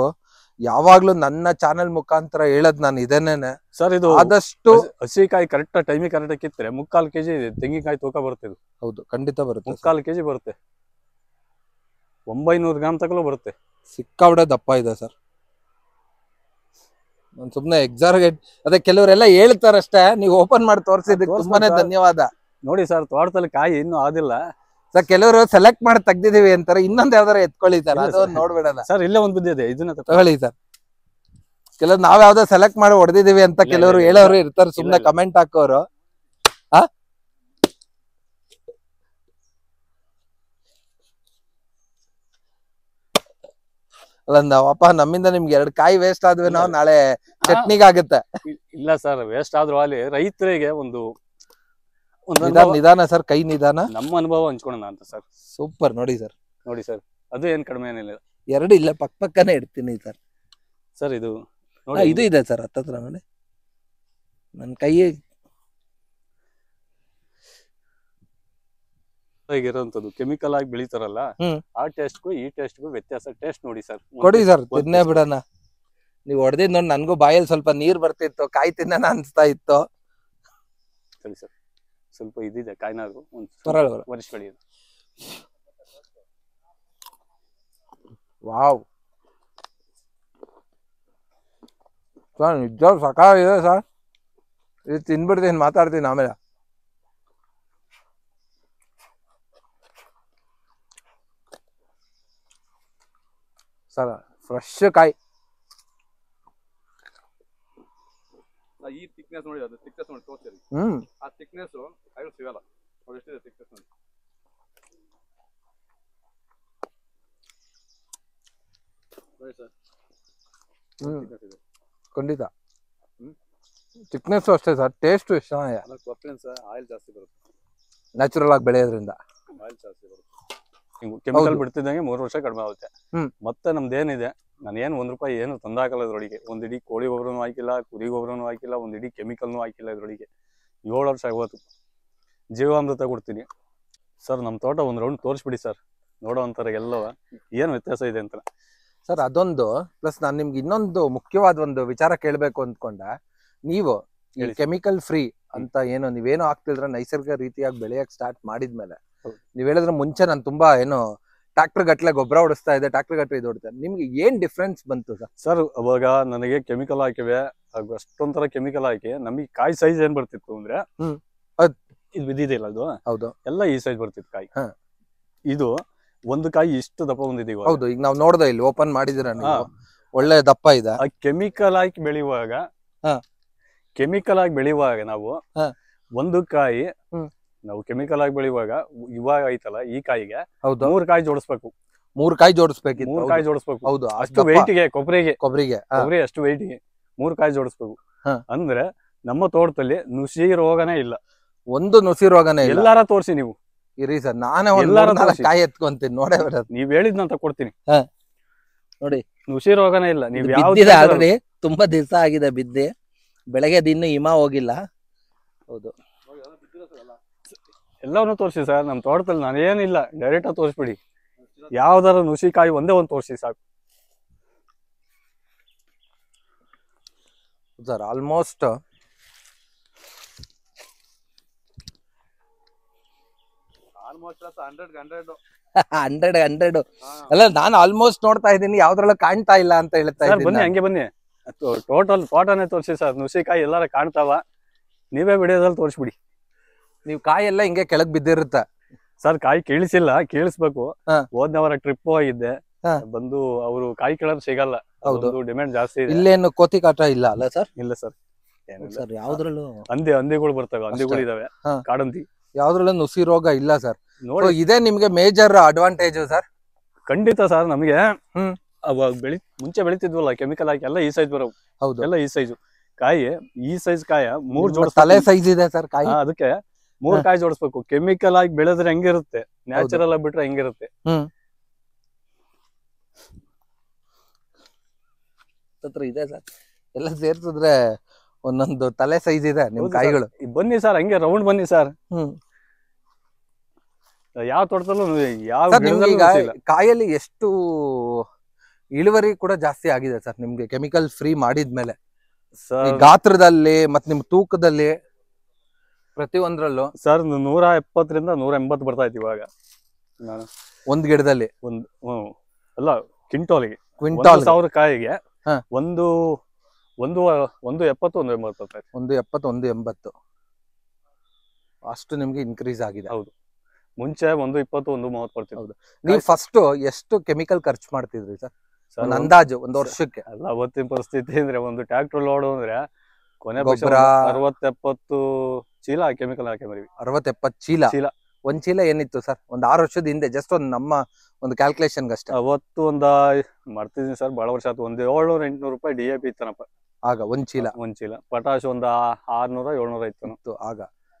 ಯಾವಾಗ್ಲೂ ನನ್ನ ಚಾನೆಲ್ ಮುಖಾಂತರ ಹೇಳದ್ ನಾನು ಇದನ್ನೇನೆ ಸರ್. ಇದು ಆದಷ್ಟು ಹಸಿಕಾಯಿ ಕರೆಕ್ಟ್ ಟೈಮಿಗೆ ಕರೆಕ್ಟ್ ಕಿತ್ತರೆ 3/4 kg ತೆಂಗಿನಕಾಯಿ ತೂಕ ಬರುತ್ತೆ. ಇದು ಹೌದು, ಖಂಡಿತ ಬರುತ್ತೆ. 3/4 kg ಬರುತ್ತೆ, 900 ಗ್ರಾಮ್ ತಗಲು ಬರುತ್ತೆ. ಸಿಕ್ಕಾಬಿಡ ದಪ್ಪ ಇದೆ ಸರ್. ನಾನು ಸುಮ್ನೆ ಎಕ್ಸಾರ್ಗೇಟ್, ಅದೇ ಕೆಲವರೆಲ್ಲ ಹೇಳ್ತಾರಷ್ಟೇ. ನೀವು ಓಪನ್ ಮಾಡಿ ತೋರಿಸಿದ್ದಕ್ಕೆ ತುಂಬಾನೇ ಧನ್ಯವಾದ. ನೋಡಿ ಸರ್, ತೋಟದಲ್ಲಿ ಕಾಯಿ ಇನ್ನೂ ಆದಿಲ್ಲ ಸರ್. ಕೆಲವರು ಸೆಲೆಕ್ಟ್ ಮಾಡಿ ತೆಗ್ದಿದೀವಿ ಅಂತಾರೆ, ಇನ್ನೊಂದ್ ಯಾವ್ದಾರ ಎತ್ಕೊಳ್ಳಿ ಸರ್, ಅದೊಂದು ನೋಡ್ಬಿಡೋಣ ಸರ್. ಇಲ್ಲೇ ಒಂದ್ ಬಿದ್ದಿದೆ, ಇದನ್ನ ತಗೊಳ್ಳಿ ಸರ್. ಕೆಲವ್ರು ನಾವ್ ಯಾವ್ದೋ ಸೆಲೆಕ್ಟ್ ಮಾಡಿ ಹೊಡೆದಿದೀವಿ ಅಂತ ಕೆಲವರು ಹೇಳೋರು ಇರ್ತಾರೆ, ಸುಮ್ನೆ ಕಮೆಂಟ್ ಹಾಕೋರು. ಅಲ್ಲ ನಾವಪ್ಪ, ನಮ್ಮಿಂದ ನಿಮ್ಗೆ 2 ಕಾಯಿ ವೇಸ್ಟ್ ಆದ್ವಿ, ನಾವು ನಾಳೆ ಚಟ್ನಿಗಾಗುತ್ತೆ. ಇಲ್ಲ ಸರ್, ವೇಸ್ಟ್ ಆದ್ರೂ ಅಲ್ಲಿ ರೈತರಿಗೆ ಒಂದು ನಿಧಾನ ಸರ್, ಕೈ ನಿಧಾನ. ನಮ್ಮ ಅನುಭವ ಹಂಚ್ಕೊಳ್ಳೋಣ ಅಂತ ಸರ್. ಸೂಪರ್. ನೋಡಿ ಸರ್, ಅದು ಏನ್ ಕಡಿಮೆ ಏನಿಲ್ಲ. 2 ಇಲ್ಲ, ಪಕ್ಕನೇ ಇಡ್ತೀನಿ ಸರ್. ಸರ್ ಇದು ಇದು ಇದೆ ಸರ್, ಹತ್ತತ್ರ ನೋಡಿ ನನ್ನ ಕೈ ಇರೋಂಥದ್ದು. ಕೆಮಿಕಲ್ ಆಗಿ ಬೆಳಿತಾರಲ್ಲ, ಆ ಟೇಸ್ಟ್ಗೂ ಈ ಟೇಸ್ಟ್ಗೂ ವ್ಯತ್ಯಾಸ. ಟೇಸ್ಟ್ ನೋಡಿ ಸರ್, ಕೊಡಿ ಸರ್, ತಿನ್ನೇ ಬಿಡೋಣ. ನೀವು ಹೊಡೆದಿದ್ ನೋಡಿ ನನ್ಗೂ ಬಾಯಲ್ಲಿ ಸ್ವಲ್ಪ ನೀರ್ ಬರ್ತಿತ್ತು, ಕಾಯಿ ತಿನ್ನೋಣ ಅನ್ಸ್ತಾ ಇತ್ತು. ಸರಿ ಸರ್, ಸ್ವಲ್ಪ ಇದಿದೆ ಕಾಯಿನಾದ್ರು ವರ್ಷ ಬೆಳೆಯೋದು. ವಾವ್ ಸರ್, ನಿಜವಾಗ್ಲೂ ಸಕಾಲಿದೆ ಸರ್. ಇದು ತಿನ್ಬಿಡ್ತೀನಿ, ಮಾತಾಡ್ತೀನಿ ಆಮೇಲೆ. ಸರ್ ಫ್ರೆಶ್ ಕಾಯಿ. ಈ ಥಿಕ್ನೆಸ್ ನೋಡಿ, ಅದು ಥಿಕ್ನೆಸ್ ನೋಡಿ ತೋರಿಸ್ತೀರಿ. ಆ ಥಿಕ್ನೆಸ್ ಕಾಯಿ ಸಿಗಲ್ಲ. ನೋಡಿ ಎಷ್ಟಿದೆ ಥಿಕ್ನೆಸ್ ನೋಡಿ. ಖಂಡಿತ ಥಿಕ್ನೆಸ್ ಅಷ್ಟೇ ಸರ್, ಟೇಸ್ಟ್ ಎಷ್ಟು ಚೆನ್ನಾಗಿದೆ. ಆಯಿಲ್ ಜಾಸ್ತಿ ಬರುತ್ತೆ, ನ್ಯಾಚುರಲ್ ಆಗಿ ಬೆಳೆಯೋದ್ರಿಂದ ಆಯಿಲ್ ಜಾಸ್ತಿ ಬರುತ್ತೆ. ಕೆಮಿಕಲ್ ಬಿಡ್ತಿದ್ದಂಗೆ 3 ವರ್ಷ ಕಡಿಮೆ ಆಗುತ್ತೆ. ಮತ್ತೆ ನಮ್ದೇನಿದೆ, ನಾನು ಏನು 1 ರೂಪಾಯಿ ಏನು ತಂದಾಕಲ್ಲ ಇದ್ರೊಳಗೆ. ಒಂದ್ ಇಡೀ ಕೋಳಿ ಗೊಬ್ಬರನು ಹಾಕಿಲ್ಲ, ಕುರಿ ಗೊಬ್ಬರನು ಹಾಕಿಲ್ಲ, ಒಂದ್ ಇಡೀ ಕೆಮಿಕಲ್ನು ಹಾಕಿಲ್ಲ ಇದ್ರೊಳಗೆ. 7 ವರ್ಷ ಆಗೋತು. ಜೀವಾಮೃತ ಕೊಡ್ತೀನಿ ಸರ್. ನಮ್ಮ ತೋಟ ಒಂದು ರೌಂಡ್ ತೋರಿಸ್ಬಿಡಿ ಸರ್, ನೋಡೋ ಅಂತಾರೆ ಎಲ್ಲವ ಏನು ವ್ಯತ್ಯಾಸ ಇದೆ ಅಂತ. ಸರ್ ಅದೊಂದು ಪ್ಲಸ್ ನಾನು ನಿಮ್ಗೆ ಇನ್ನೊಂದು ಮುಖ್ಯವಾದ ಒಂದು ವಿಚಾರ ಕೇಳಬೇಕು ಅಂದ್ಕೊಂಡ. ನೀವು ಈ ಕೆಮಿಕಲ್ ಫ್ರೀ ಅಂತ ಏನು ನೀವೇನು ಆಗ್ತಿದ್ರ ನೈಸರ್ಗಿಕ ರೀತಿಯಾಗಿ ಬೆಳೆಯಕ್ ಸ್ಟಾರ್ಟ್ ಮಾಡಿದ್ಮೇಲೆ ನೀವ್ ಹೇಳಿದ್ರೆ ಮುಂಚೆ ನಾನು ತುಂಬಾ ಏನು ಟ್ರಾಕ್ಟರ್ ಗಟ್ಲೆ ಗೊಬ್ಬರ ಹೊಡಿಸ್ತಾ ಇದೆ, ಟ್ರಾಕ್ಟರ್ ಗಟ್ಲೆ ಇದು ಹೊಡಿತಾರೆ, ನಿಮ್ಗೆ ಏನ್ ಡಿಫ್ರೆನ್ಸ್ ಬಂತು ಸರ್? ಸರ್ ಅವಾಗ ನನಗೆ ಕೆಮಿಕಲ್ ಹಾಕಿವೆ, ಅಷ್ಟೊಂಥರ ಕೆಮಿಕಲ್ ಹಾಕಿ ನಮಗೆ ಕಾಯಿ ಸೈಜ್ ಏನ್ ಬರ್ತಿತ್ತು ಅಂದ್ರೆ ಇದು ಬಿದ್ದಿದೆಯಲ್ಲ ಅದು, ಹೌದು, ಎಲ್ಲ ಈ ಸೈಜ್ ಬರ್ತಿತ್ತು ಕಾಯಿ. ಇದು ಒಂದು ಕಾಯಿ ಇಷ್ಟು ದಪ್ಪ ಬಂದಿದೆ. ಹೌದು, ಈಗ ನಾವು ನೋಡ್ದೆ ಇಲ್ಲಿ ಓಪನ್ ಮಾಡಿದಿರ ಒಳ್ಳೆ ದಪ್ಪ ಇದೆ. ಕೆಮಿಕಲ್ ಹಾಕಿ ಬೆಳೆಯುವಾಗ ನಾವು ಒಂದು ಕಾಯಿ ನಾವು ಕೆಮಿಕಲ್ ಆಗಿ ಬೆಳೆಯುವಾಗ ಇವಾಗ ಐತಲ್ಲ ಈ ಕಾಯಿಗೆ 3 ಕಾಯಿ ಜೋಡಿಸ್ಬೇಕು. 3 ಕಾಯಿ ಜೋಡಿಸ್ಬೇಕು. 3 ಕಾಯಿ ಜೋಡಿಸ್ಬೇಕು. ಹೌದು, ಅಷ್ಟು ವೆಯ್ಟಿಗೆ ಕೊಬ್ಬರಿ ಅಷ್ಟು ವೆಯ್ಟಿಗೆ 3 ಕಾಯಿ ಜೋಡಿಸ್ಬೇಕು. ಅಂದ್ರೆ ನಮ್ಮ ತೋಟದಲ್ಲಿ ನುಸಿ ರೋಗನೇ ಇಲ್ಲ, ಒಂದು ನುಸಿ ರೋಗನೇ ಇಲ್ಲ. ಎಲ್ಲಾರ ತೋರಿಸಿ ನೀವು ಇರಿ ಸರ್, ನಾನೇ ಕಾಯಿ ಎತ್ಕೊಂತೀನಿ ನೋಡೇ ಬರೋದು. ನೀವ್ ಹೇಳಿದ್ನಂತ ಕೊಡ್ತೀನಿ ನೋಡಿ. ನುಸಿ ರೋಗನೇ ಇಲ್ಲ. ನೀವ್ ಆಲ್ರೆಡಿ ತುಂಬಾ ದಿವಸ ಆಗಿದೆ ಬಿದ್ದಿ, ಬೆಳಗ್ಗೆ ಇನ್ನು ಹಿಮ ಹೋಗಿಲ್ಲ. ಹೌದು, ಎಲ್ಲವನ್ನೂ ತೋರಿಸಿ ಸರ್. ನಮ್ ತೋಟದಲ್ಲಿ ನಾನೇನಿಲ್ಲ, ಡೈರೆಕ್ಟ್ ಆಗಿ ತೋರಿಸ್ಬಿಡಿ. ಯಾವ್ದಾರ ನುಸಿಕಾಯಿ ಒಂದೇ ಒಂದು ತೋರಿಸಿ ಸಾಕು ಸರ್. ಆಲ್ಮೋಸ್ಟ್ ಹಂಡ್ರೆಡ್ ಅಲ್ಲ, ನಾನು ಆಲ್ಮೋಸ್ಟ್ ನೋಡ್ತಾ ಇದ್ದೀನಿ, ಯಾವ್ದ್ರಲ್ಲೂ ಕಾಣ್ತಾ ಇಲ್ಲ ಅಂತ ಹೇಳ್ತಾ ಇದ್ದೀನಿ. ಬನ್ನಿ, ಹಂಗೆ ಬನ್ನಿ, ಟೋಟಲ್ ತೋಟನೇ ತೋರಿಸಿ ಸರ್. ನುಸಿಕಾಯಿ ಎಲ್ಲಾರ ಕಾಣ್ತಾವ, ನೀವೇ ವಿಡಿಯೋದಲ್ಲಿ ತೋರಿಸ್ಬಿಡಿ. ನೀವು ಕಾಯಿ ಎಲ್ಲ ಹಿಂಗೆ ಕೆಳಗ್ ಬಿದ್ದಿರುತ್ತ ಸರ್. ಕಾಯಿ ಕೇಳಿಸಿಲ್ಲ, ಕೇಳಿಸ್ಬೇಕು. ಹೋದ್ನವರ ಟ್ರಿಪ್ ಹೋಗಿದ್ದೆ, ಬಂದು ಅವರು ಕಾಯಿ ಕೇಳೋದು ಸಿಗಲ್ಲ, ಡಿಮ್ಯಾಂಡ್ ಜಾಸ್ತಿ ಇದೆ. ಇಲ್ಲೇನು ಕೋತಿ ಕಾಟ ಇಲ್ಲ ಅಲ್ಲ ಸರ್? ಇಲ್ಲ ಸರ್, ಸರ್ ಯಾವ್ದ್ರಲ್ಲೂ ಹಂದಿಗಳು ಬರ್ತವೆ, ಹಂದಿಗಳು ಇದಾವೆ, ಕಾಡಂದಿ. ಯಾವ್ದ್ರಲ್ಲೂ ನುಸಿ ರೋಗ ಇಲ್ಲ ಸರ್. ನೋಡಿ, ಇದೇ ನಿಮ್ಗೆ ಮೇಜರ್ ಅಡ್ವಾಂಟೇಜ್ ಸರ್. ಖಂಡಿತ ಸರ್. ನಮ್ಗೆ ಅವಾಗ ಮುಂಚೆ ಬೆಳಿತಿದ್ವಲ್ಲ ಕೆಮಿಕಲ್ ಹಾಕಿ, ಎಲ್ಲ ಈ ಸೈಜ್ ಬರೋವು. ಹೌದು, ಎಲ್ಲ ಈ ಸೈಜು ಕಾಯಿ. ಈ ಸೈಜ್ ಕಾಯ 3 ಜೋಡಿಸ್ ತಲೆ ಸೈಜ್ ಇದೆ ಸರ್ ಕಾಯಿ. ಅದಕ್ಕೆ 3 ಕಾಯಿ ಜೋಡಿಸ್ಬೇಕು. ಕೆಮಿಕಲ್ ಆಗಿ ಬೆಳೆದ್ರೆ ಹೆಂಗಿರುತ್ತೆ, ನ್ಯಾಚುರಲ್ ಆಗಿ ಬಿಟ್ರೆ ಹೆಂಗಿರುತ್ತೆ. ಇದೆ ಸರ್, ಎಲ್ಲ ಸೇರ್ಸಿದ್ರೆ ಒಂದೊಂದು ತಲೆ ಸೈಜ್ ಇದೆ ನಿಮ್ ಕಾಯಿಗಳು. ಬನ್ನಿ ಸರ್, ಹಂಗೆ ರೌಂಡ್ ಬನ್ನಿ ಸರ್. ಯಾವ ತೋಟದಲ್ಲೂ ಯಾವ ಕಾಯಲ್ಲಿ ಎಷ್ಟು ಇಳುವರಿ ಕೂಡ ಜಾಸ್ತಿ ಆಗಿದೆ ಸರ್ ನಿಮ್ಗೆ ಕೆಮಿಕಲ್ ಫ್ರೀ ಮಾಡಿದ್ಮೇಲೆ? ಗಾತ್ರದಲ್ಲಿ ಮತ್ತೆ ನಿಮ್ ತೂಕದಲ್ಲಿ ಪ್ರತಿಯೊಂದ್ರಲ್ಲೂ ಸರ್ 170ರಿಂದ 180 ಬರ್ತಾ ಇತ್ತು ಇವಾಗ. ಒಂದ್ ಗಿಡದಲ್ಲಿ ಅಲ್ಲ, ಕ್ವಿಂಟಾಲ್ಗೆ 1000 ಕಾಯಿಗೆ ಒಂದು 170 180 ಅಷ್ಟು ನಿಮ್ಗೆ ಇನ್ಕ್ರೀಸ್ ಆಗಿದೆ. ಹೌದು, ಮುಂಚೆ 120 130 ಬರ್ತಿತ್ತು. ಹೌದು. ನೀವು ಫಸ್ಟ್ ಎಷ್ಟು ಕೆಮಿಕಲ್ ಖರ್ಚು ಮಾಡ್ತಿದ್ರಿ ಸರ್ ಅಂದಾಜು ಒಂದು ವರ್ಷಕ್ಕೆ? ಅಲ್ಲ, ಅವತ್ತಿನ ಪರಿಸ್ಥಿತಿ ಅಂದ್ರೆ ಒಂದು ಟ್ರ್ಯಾಕ್ಟರ್ ಲೋಡ್ ಅಂದ್ರೆ ಕೊನೆ 60-70 ಚೀಲ ಕೆಮಿಕಲ್ ಹಾಕಿ ಮರಿ. 60-70 ಚೀಲ. ಒಂದ್ ಚೀಲ ಏನಿತ್ತು ಸರ್ ಒಂದ್ 6 ವರ್ಷದ ಹಿಂದೆ? ಜಸ್ಟ್ ಒಂದು ನಮ್ಮ ಒಂದು ಕ್ಯಾಲ್ಕುಲೇಷನ್ ಅಷ್ಟೇ. ಅವತ್ತು ಮಾಡ್ತಿದ್ದೀನಿ ಸರ್, ಬಹಳ ವರ್ಷ ಆಯ್ತು. 700-800 ರೂಪಾಯಿ DAP ಇತ್ತನಪ್ಪ ಆಗ ಒಂದ್ ಚೀಲ. ಪಟಾಶ್ ಒಂದು 600-700 ಇತ್ತು ಆಗ.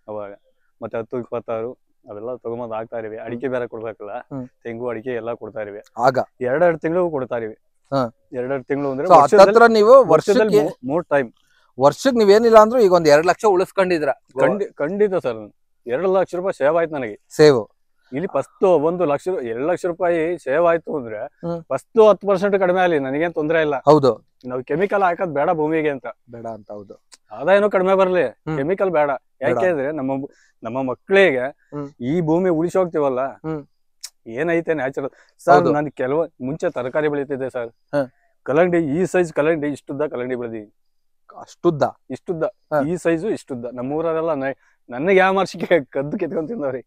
ಅವಾಗ ಮತ್ತೆ 10-26 ಅವೆಲ್ಲ ತಗೊಂಬಂದ್ ಹಾಕ್ತಾ ಇದೀವಿ. ಅಡಿಕೆ ಬೇರೆ ಕೊಡ್ಬೇಕಲ್ಲ, ತೆಂಗು ಅಡಿಕೆ ಎಲ್ಲ ಕೊಡ್ತಾ ಇದೀವಿ. ಆಗ 2-2 ತಿಂಗಳು ಕೊಡ್ತಾ ಇದೀವಿ. 2-2 ತಿಂಗಳು ಅಂದ್ರೆ ನೀವು ವರ್ಷದಲ್ಲಿ 3 ಟೈಮ್. ವರ್ಷಕ್ಕೆ ನೀವೇನಿಲ್ಲ ಅಂದ್ರೂ ಈಗ ಒಂದ್ 2 ಲಕ್ಷ ಉಳಿಸ್ಕೊಂಡಿದ್ರ? ಖಂಡಿತ ಸರ್. 2 ಲಕ್ಷ ರೂಪಾಯಿ ಸೇವ್ ಆಯ್ತು ನನಗೆ. ಸೇವ್ ಇಲ್ಲಿ ಫಸ್ಟ್ 2 ಲಕ್ಷ ರೂಪಾಯಿ ಸೇವ್ ಆಯ್ತು ಅಂದ್ರೆ ಫಸ್ಟ್ 10% ಕಡಿಮೆ ಆಗಲಿ, ನನಗೇನ್ ತೊಂದ್ರೆ ಇಲ್ಲ. ಹೌದು, ನಾವು ಕೆಮಿಕಲ್ ಹಾಕೋದ್ ಬೇಡ ಭೂಮಿಗೆ ಅಂತ. ಬೇಡ ಅಂತ. ಹೌದು, ಆದಾಯನೂ ಕಡಿಮೆ ಬರ್ಲಿ, ಕೆಮಿಕಲ್ ಬೇಡ. ಯಾಕೆಂದ್ರೆ ನಮ್ಮ ಮಕ್ಕಳಿಗೆ ಈ ಭೂಮಿ ಉಳಿಸಿ ಹೋಗ್ತಿವಲ್ಲ, ಏನೈತೆ ನ್ಯಾಚುರಲ್. ಸರ್ ನಾನು ಮುಂಚೆ ತರಕಾರಿ ಬೆಳಿತಿದ್ದೆ ಸರ್. ಕಲ್ಲಂಗಡಿ ಈ ಸೈಜ್ ಕಲ್ಲಂಗಡಿ, ಇಷ್ಟುದ್ದ ಕಲ್ಲಂಗಡಿ ಬೆಳೆದಿವಿ. ಇಷ್ಟುದ್ದ ಈ ಸೈಜು ಇಷ್ಟುದ್ದ. ನಮ್ಮೂರೆಲ್ಲ ನನಗೆ ಯಾವ ಮಾರ್ಷಿಗೆ ಕದ್ದು ಕಿತ್ಕೊಂಡ್ ತಿಂದವ್ರಿ.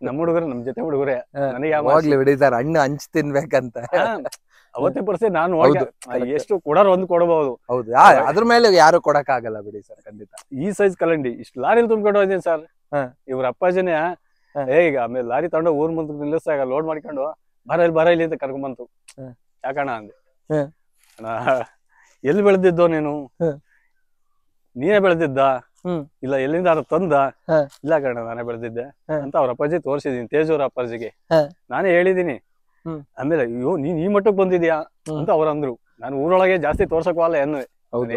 ನಮ್ಮ ಹುಡುಗರು, ನಮ್ ಜೊತೆ ಹುಡುಗರೇ. ನನಗೆ ಬಿಡಿ ಸರ್, ಹಣ್ಣು ಹಂಚ್ ತಿನ್ಬೇಕಂತ ಅವತ್ತೇ ಪರಿಸ್ಥಿತಿ. ನಾನು ಎಷ್ಟು ಕೊಡೋರು ಒಂದು ಕೊಡಬಹುದು. ಹೌದು, ಅದ್ರ ಮೇಲೆ ಯಾರು ಕೊಡಕ್ ಆಗಲ್ಲ ಬಿಡಿ ಸರ್. ಖಂಡಿತ ಈ ಸೈಜ್ ಕಲ್ಲಂಗಡಿ ಇಷ್ಟು ಲಾರಿಲಿ ತುಂಬ್ಕೊಂಡು ಹೋಗಿದ್ದೀನಿ ಸರ್. ಇವ್ರ ಅಪ್ಪಾಜಿನೇ ಈಗ ಆಮೇಲೆ ಲಾರಿ ತಗೊಂಡು ಊರ್ ಮುಂದೆ ನಿಲ್ಲಿಸ್ದಾಗ ಲೋಡ್ ಮಾಡ್ಕೊಂಡು ಬರ ಇಲ್ಲಿ ಅಂತ ಕರ್ಕೊಂಬಂತು. ಯಾಕಣ್ಣ ಅಂದೆ. ಎಲ್ಲಿ ಬೆಳೆದಿದ್ದೋ ನೀನು? ನೀನೇ ಬೆಳೆದಿದ್ದ? ಇಲ್ಲ, ಎಲ್ಲಿಂದ ತಂದ? ಇಲ್ಲ ಕಣ, ನಾನೇ ಬೆಳೆದಿದ್ದೆ ಅಂತ ಅವ್ರ ಅಪ್ಪಾಜಿ ತೋರ್ಸಿದೀನಿ, ತೇಜೂರ ಅಪ್ಪಾಜಿಗೆ. ನಾನೇ ಹೇಳಿದೀನಿ. ಆಮೇಲೆ ಅಯ್ಯೋ ನೀನ್ ಈ ಮಟ್ಟಕ್ಕೆ ಬಂದಿದ್ಯಾ ಅಂತ ಅವ್ರ ಅಂದ್ರು. ನಾನು ಊರೊಳಗೆ ಜಾಸ್ತಿ ತೋರ್ಸಕ್ ಹೋಗಲ್ಲ.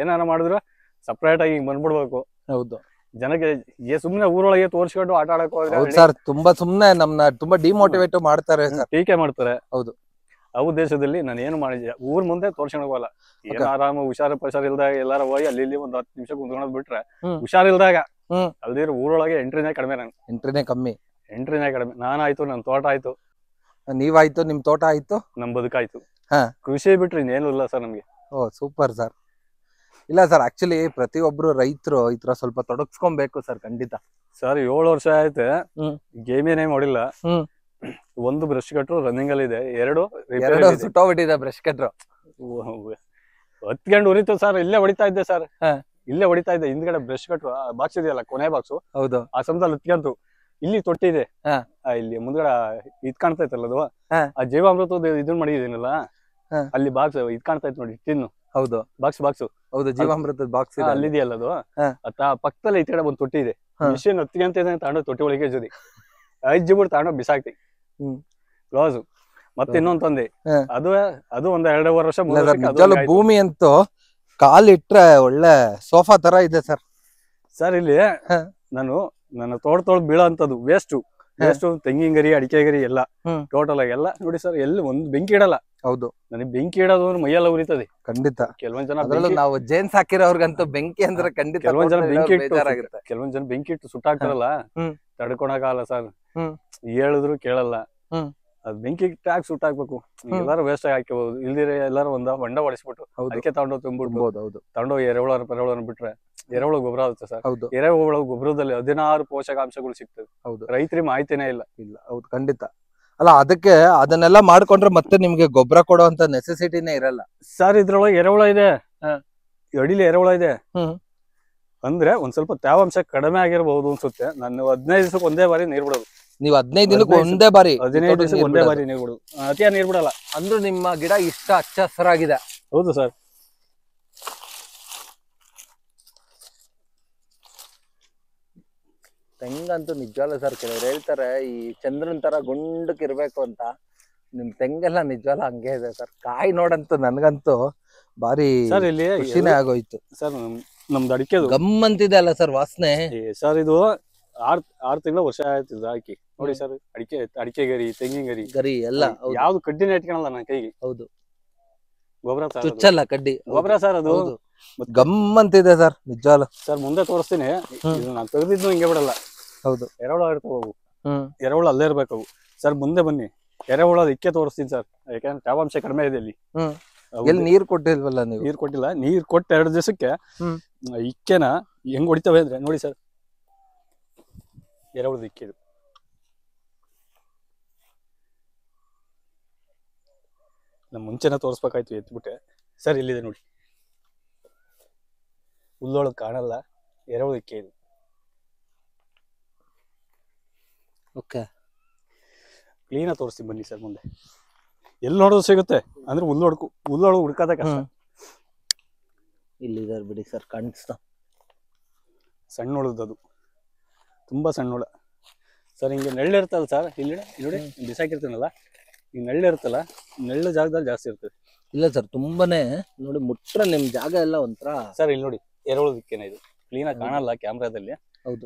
ಏನಾರ ಮಾಡಿದ್ರು ಸಪ್ರೇಟ್ ಆಗಿ ಬಂದ್ಬಿಡ್ಬೇಕು. ಹೌದು, ಜನಕ್ಕೆ ಸುಮ್ನೆ ಊರೊಳಗೆ ತೋರ್ಸ್ಕೊಂಡು ಆಟ ಆಡಕ್ ಹೋದ್ರೆ ಹೌದು ಸರ್, ತುಂಬಾ ಸುಮ್ನೆ ನಮ್ನ ತುಂಬಾ ಡಿಮೋಟಿವೇಟ್ ಮಾಡ್ತಾರೆ ಸರ್. ಟೀಕೆ ಮಾಡ್ತಾರೆ. ಹೌದು. ಆ ಉದ್ದೇಶದಲ್ಲಿ ನಾನು ಏನು ಮಾಡಿದ್ದೆ, ಊರ್ ಮುಂದೆ ತೋರ್ಸ್ಕೊಂಡ್ ಹೋಗಲ್ಲ. ಏನೋ ಆರಾಮ ಹುಷಾರ್ ಇಲ್ದಾಗ ಎಲ್ಲಾರ ಹೋಗಿ ಅಲ್ಲಿ ಒಂದ್ 10 ನಿಮಿಷ ಕುಂತ್ಕೊಂಡ್ ಬಿಟ್ರೆ ಹುಷಾರಿಲ್ದಾಗ ಅಲ್ದಿರ ಊರೊಳಗೆ ಎಂಟ್ರಿನೇ ಕಡಿಮೆ. ನನ್ ಎಂಟ್ರಿನೇ ಕಡಿಮೆ. ನಾನಾಯ್ತು, ನನ್ ತೋಟ ಆಯ್ತು, ನೀವಾಯ್ತು, ನಿಮ್ ತೋಟ ಆಯ್ತು, ನಮ್ ಬದುಕಾಯ್ತು. ಕೃಷಿ ಬಿಟ್ರೆ ಇನ್ನೇನು ಇಲ್ಲ ಸರ್ ನಮ್ಗೆ. ಓ ಸೂಪರ್ ಸರ್. ಇಲ್ಲ ಸರ್, ಆಕ್ಚುಲಿ ಪ್ರತಿಯೊಬ್ರು ರೈತರು ಈ ತರ ಸ್ವಲ್ಪ ತೊಡಗಿಸ್ಕೊಬೇಕು ಸರ್, ಖಂಡಿತ. ಸರ್ 7 ವರ್ಷ ಆಯ್ತು, ಗೇಮ್ ಏನೇ ಮಾಡಿಲ್ಲ. ಒಂದು ಬ್ರಷ್ ಕಟ್ರು ರನ್ನಿಂಗ್ ಅಲ್ಲಿ ಇದೆ, ಎರಡು ಸುಟ್ಟೋಗ್ಬಿಟ್ಟಿದೆ ಬ್ರಷ್ ಕಟ್ರು. ಹತ್ಕೊಂಡು ಉರಿತು ಸರ್. ಇಲ್ಲೇ ಹೊಡಿತಾ ಇದ್ದೆ ಸರ್, ಇಲ್ಲೇ ಹೊಡಿತಾ ಇದ್ದೆ. ಹಿಂದ್ಗಡೆ ಬ್ರಷ್ ಕಟ್ರು ಬಾಕ್ಸ್ ಇದೆಯಲ್ಲ, ಕೊನೆ ಬಾಕ್ಸು, ಹೌದು, ಆ ಸಮಯದಲ್ಲಿ ಹತ್ಕೊಂತು. ಇಲ್ಲಿ ತೊಟ್ಟಿ ಇದೆ, ಇಲ್ಲಿ ಮುಂದ್ಗಡೆ ಇದ್ ಕಾಣ್ತಾ ಇತ್ತಲ್ಲ ಅದು, ಆ ಜೀವಾಮೃತದ ಇದನ್ ಮಾಡಿದೀನಲ್ಲ, ಅಲ್ಲಿ ಬಾಕ್ಸ್ ಇದ್ ಕಾಣ್ತಾ ಇತ್ತು ನೋಡಿ, ತಿನ್ನು. ಹೌದು, ಬಾಕ್ಸ್ ಹೌದು, ಜೀವಾಮೃತದ ಬಾಕ್ಸ್ ಅಲ್ಲಿದೆಯಲ್ಲ ಅದು. ಪಕ್ಕದಲ್ಲಿ ಈ ಕಡೆ ಒಂದು ತೊಟ್ಟಿ ಇದೆ. ಮಿಷಿನ್ ಹತ್ಕೊಂತ ತಗೊಂಡು ತೊಟ್ಟಿ ಒಳಗೆ ಜೊತೆ 5 ಜಿಬಿಟ್ ತಗೊಂಡು ಬಿಸಾಕ್ತಿ, ಕ್ಲೋಸ್. ಮತ್ತೆ ಇನ್ನೊಂದ್ ತಂದೆ, ಅದು ಒಂದ್ 2.5 ವರ್ಷ. ಭೂಮಿ ಅಂತೂ ಕಾಲಿಟ್ರೆ ಒಳ್ಳೆ ಸೋಫಾ ತರ ಇದೆ ಸರ್. ಸರ್ ಇಲ್ಲಿ ನಾನು ನನ್ನ ತೋಟ ಬೀಳೋ ಅಂತದ್ದು ವೇಸ್ಟ್ ತೆಂಗಿನ ಗರಿ, ಅಡಿಕೆ ಗರಿ ಎಲ್ಲ ಟೋಟಲ್ ಆಗಿ ಎಲ್ಲ ನೋಡಿ ಸರ್. ಎಲ್ಲಿ ಒಂದು ಬೆಂಕಿ ಇಡಲ್ಲ. ಹೌದು, ನನಗೆ ಬೆಂಕಿ ಇಡೋದು ಅಂದ್ರೆ ಮೈಯೆಲ್ಲ ಉರಿತದೆ. ಖಂಡಿತ. ಕೆಲವೊಂದ್ ಜನ ನಾವು ಜೇನ್ಸ್ ಹಾಕಿರೋರ್ಗಂತೂ ಬೆಂಕಿ ಅಂದ್ರೆ ಖಂಡಿತ. ಕೆಲವೊಂದ್ ಜನ ಬೆಂಕಿ ಇಟ್ಟು ಸುಟ್ಟಾಕ್ತಾರಲ್ಲ, ತಡ್ಕೊಳಕಾಗಲ್ಲ ಸರ್. ಹೇಳಿದ್ರು ಕೇಳಲ್ಲ. ಅದ್ ಬೆಂಕಿ ಟ್ಯಾಕ್ ಸುಟ್ಟಾಕ್ಬೇಕು. ಎಲ್ಲಾರು ವೇಸ್ಟ್ ಆಗಿ ಹಾಕಬಹುದು. ಇಲ್ದಿರ ಎಲ್ಲಾರು ಒಂದ ಹೊಂಡ ಹೊಡಿಸ್ಬಿಟ್ಟು ಅದಕ್ಕೆ ತಗೊಂಡೋಗಿ ತುಂಬಿಡ್ಬೋದು. ಹೌದು, ತಗೊಂಡೋಗಿ ಎರೆಹುಳ ಬಿಟ್ರೆ ಎರೆಹುಳ ಗೊಬ್ಬರ ಆಗುತ್ತೆ ಸರ್. ಹೌದು, ಎರೆಹುಳ ಗೊಬ್ಬರದಲ್ಲಿ 16 ಪೋಷಕಾಂಶಗಳು ಸಿಗ್ತದೆ. ಹೌದು, ರೈತರಿಗೆ ಮಾಹಿತಿನೇ ಇಲ್ಲ. ಹೌದು, ಖಂಡಿತ. ಅಲ್ಲ, ಅದಕ್ಕೆ ಅದನ್ನೆಲ್ಲ ಮಾಡ್ಕೊಂಡ್ರೆ ಮತ್ತೆ ನಿಮ್ಗೆ ಗೊಬ್ಬರ ಕೊಡುವಂತ ನೆಸೆಸಿಟಿನೇ ಇರಲ್ಲ ಸರ್. ಇದ್ರೊಳಗೆ ಎರೆಹುಳ ಇದೆ, ಅಡಿಲಿ ಎರೆಹುಳ ಇದೆ ಅಂದ್ರೆ ಒಂದ್ ಸ್ವಲ್ಪ ತೇವಾಂಶ ಕಡಿಮೆ ಆಗಿರಬಹುದು ಅನ್ಸುತ್ತೆ. ನಾನು 15 ದಿವಸಕ್ಕೆ ಒಂದೇ ಬಾರಿ ನೀರ್ ಬಿಡೋದು. ನೀವು 15 ದಿನಕ್ಕೆ ಒಂದೇ ಬಾರಿ, 15 ದಿವಸಕ್ಕೆ ಒಂದೇ ಬಾರಿ ನೀರ್ ಬಿಡೋದು. ಅತಿಯಾಗಿ ನೀರ್ ಬಿಡಲ್ಲ. ಅಂದ್ರೆ ನಿಮ್ಮ ಗಿಡ ಇಷ್ಟ ಹಚ್ಚ ಹಸರಾಗಿದೆ. ಹೌದು ಸರ್. ತೆಂಗಂತೂ ನಿಜವಲ್ಲ ಸರ್. ಕೆಲವ್ರು ಹೇಳ್ತಾರೆ ಈ ಚಂದ್ರನ್ ತರ ಗುಂಡಕ್ ಇರ್ಬೇಕು ಅಂತ. ನಿಮ್ ತೆಂಗೆಲ್ಲ ನಿಜವಲ್ಲ ಹಂಗೆ ಇದೆ ಸರ್. ಕಾಯಿ ನೋಡಂತೂ ನನ್ಗಂತೂ ಬಾರಿ ಖುಷಿನೇ ಆಗೋಯ್ತು ಸರ್. ನಮ್ದು ಅಡಿಕೆ ಗಮ್ಮಂತಿದೆ ಅಲ್ಲ ಸರ್ ವಾಸನೆ. ಸರ್ ಇದು 6 ತಿಂಗಳ ವರ್ಷ ಆಯ್ತು ಹಾಕಿ ನೋಡಿ ಸರ್. ಅಡಿಕೆ ಗರಿ, ತೆಂಗಿನ ಗರಿ ಎಲ್ಲ ಯಾವ್ದು ಕಡ್ಡಿನ ಇಟ್ಕೊಳಲ್ಲ ನನ್ನ ಕೈಗೆ. ಹೌದು, ಗೊಬ್ಬರ ಚುಚ್ಚಲ್ಲ ಕಡ್ಡಿ ಗೊಬ್ಬರ ಸರ್. ಅದು ಗಮ್ಮಂತಿದೆ ಸರ್ ನಿಜವಲ್ಲ ಸರ್. ಮುಂದೆ ತೋರಿಸ್ತೀನಿ. ನಾನು ತೆಗೆದಿದ್ದು ಹಿಂಗೆ ಬಿಡಲ್ಲ. ಹೌದು, ಎರೆಹುಳ ಇರ್ತಾವ ಅವು. ಎರೆಹುಳ ಅಲ್ಲೇ ಇರ್ಬೇಕು ಅವು ಸರ್. ಮುಂದೆ ಬನ್ನಿ, ಎರೆಹುಳ ಇಕ್ಕೆ ತೋರಿಸ್ತೀನಿ ಸರ್. ಯಾಕಂದ್ರೆ ತೇವಾಂಶ ಕಡಿಮೆ ಇದೆ ಇಲ್ಲಿ. ಎಲ್ಲಿ ನೀರ್ ಕೊಟ್ಟಿಲ್ವಲ್ಲ ನೀವು? ನೀರ್ ಕೊಟ್ಟಿಲ್ಲ. ನೀರ್ ಕೊಟ್ಟು 2 ದಿವಸಕ್ಕೆ ಇಕ್ಕೆನ ಹೆಂಗ್ ಹೊಡಿತವೆ ಅಂದ್ರೆ ನೋಡಿ ಸರ್. ಎರೆಹುಳದ ಇಕ್ಕೆ ಇದು. ನಮ್ ಮುಂಚೆನ ತೋರಿಸ್ಬೇಕಾಯ್ತು, ಎತ್ಬಿಟ್ಟೆ ಸರ್. ಇಲ್ಲಿದೆ ನೋಡಿ, ಹುಲ್ಲೊಳಗ್ ಕಾಣಲ್ಲ, ಎರೆಹುಳ ಇಕ್ಕೆ ಇದು. ಓಕೆ, ಕ್ಲೀನ್ ಆಗಿ ತೋರಿಸ್ತೀನಿ ಬನ್ನಿ ಸರ್. ಮುಂದೆ ಎಲ್ಲಿ ನೋಡೋದು ಸಿಗುತ್ತೆ ಅಂದ್ರೆ ಹುಲ್ಲೊಳಗೆ ಹುಡ್ಕೋದ ಕಷ್ಟ. ಇಲ್ಲಿದೆ ಬಿಡಿ ಸರ್, ಕಾಣಿಸ್ತಾ. ಸಣ್ಣ ಹುಳದದು, ತುಂಬಾ ಸಣ್ಣ ಹುಳ ಸರ್. ಹಿಂಗೆ ನೆಳ್ಳು ಇರ್ತಲ್ಲ ಸರ್. ಇಲ್ಲಿ ನೋಡಿ ಬಿಸಾಕಿರ್ತೀನಲ್ಲ, ಈಗ ನೆಳ್ಳು ಇರುತ್ತಲ್ಲ, ನೆಳ್ಳು ಜಾಗದಲ್ಲಿ ಜಾಸ್ತಿ ಇರ್ತದೆ. ಇಲ್ಲ ಸರ್, ತುಂಬಾನೇ ನೋಡಿ ಮುಟ್ರ ನಿಮ್ ಜಾಗ ಎಲ್ಲ ಒಂಥರ ಸರ್. ಇಲ್ಲಿ ನೋಡಿ, ಎರೆಹುಳದ ಇಕ್ಕೆನ ಇದು. ಕ್ಲೀನ್ ಆಗಿ ಕಾಣಲ್ಲ ಕ್ಯಾಮ್ರಾದಲ್ಲಿ. ಹೌದು,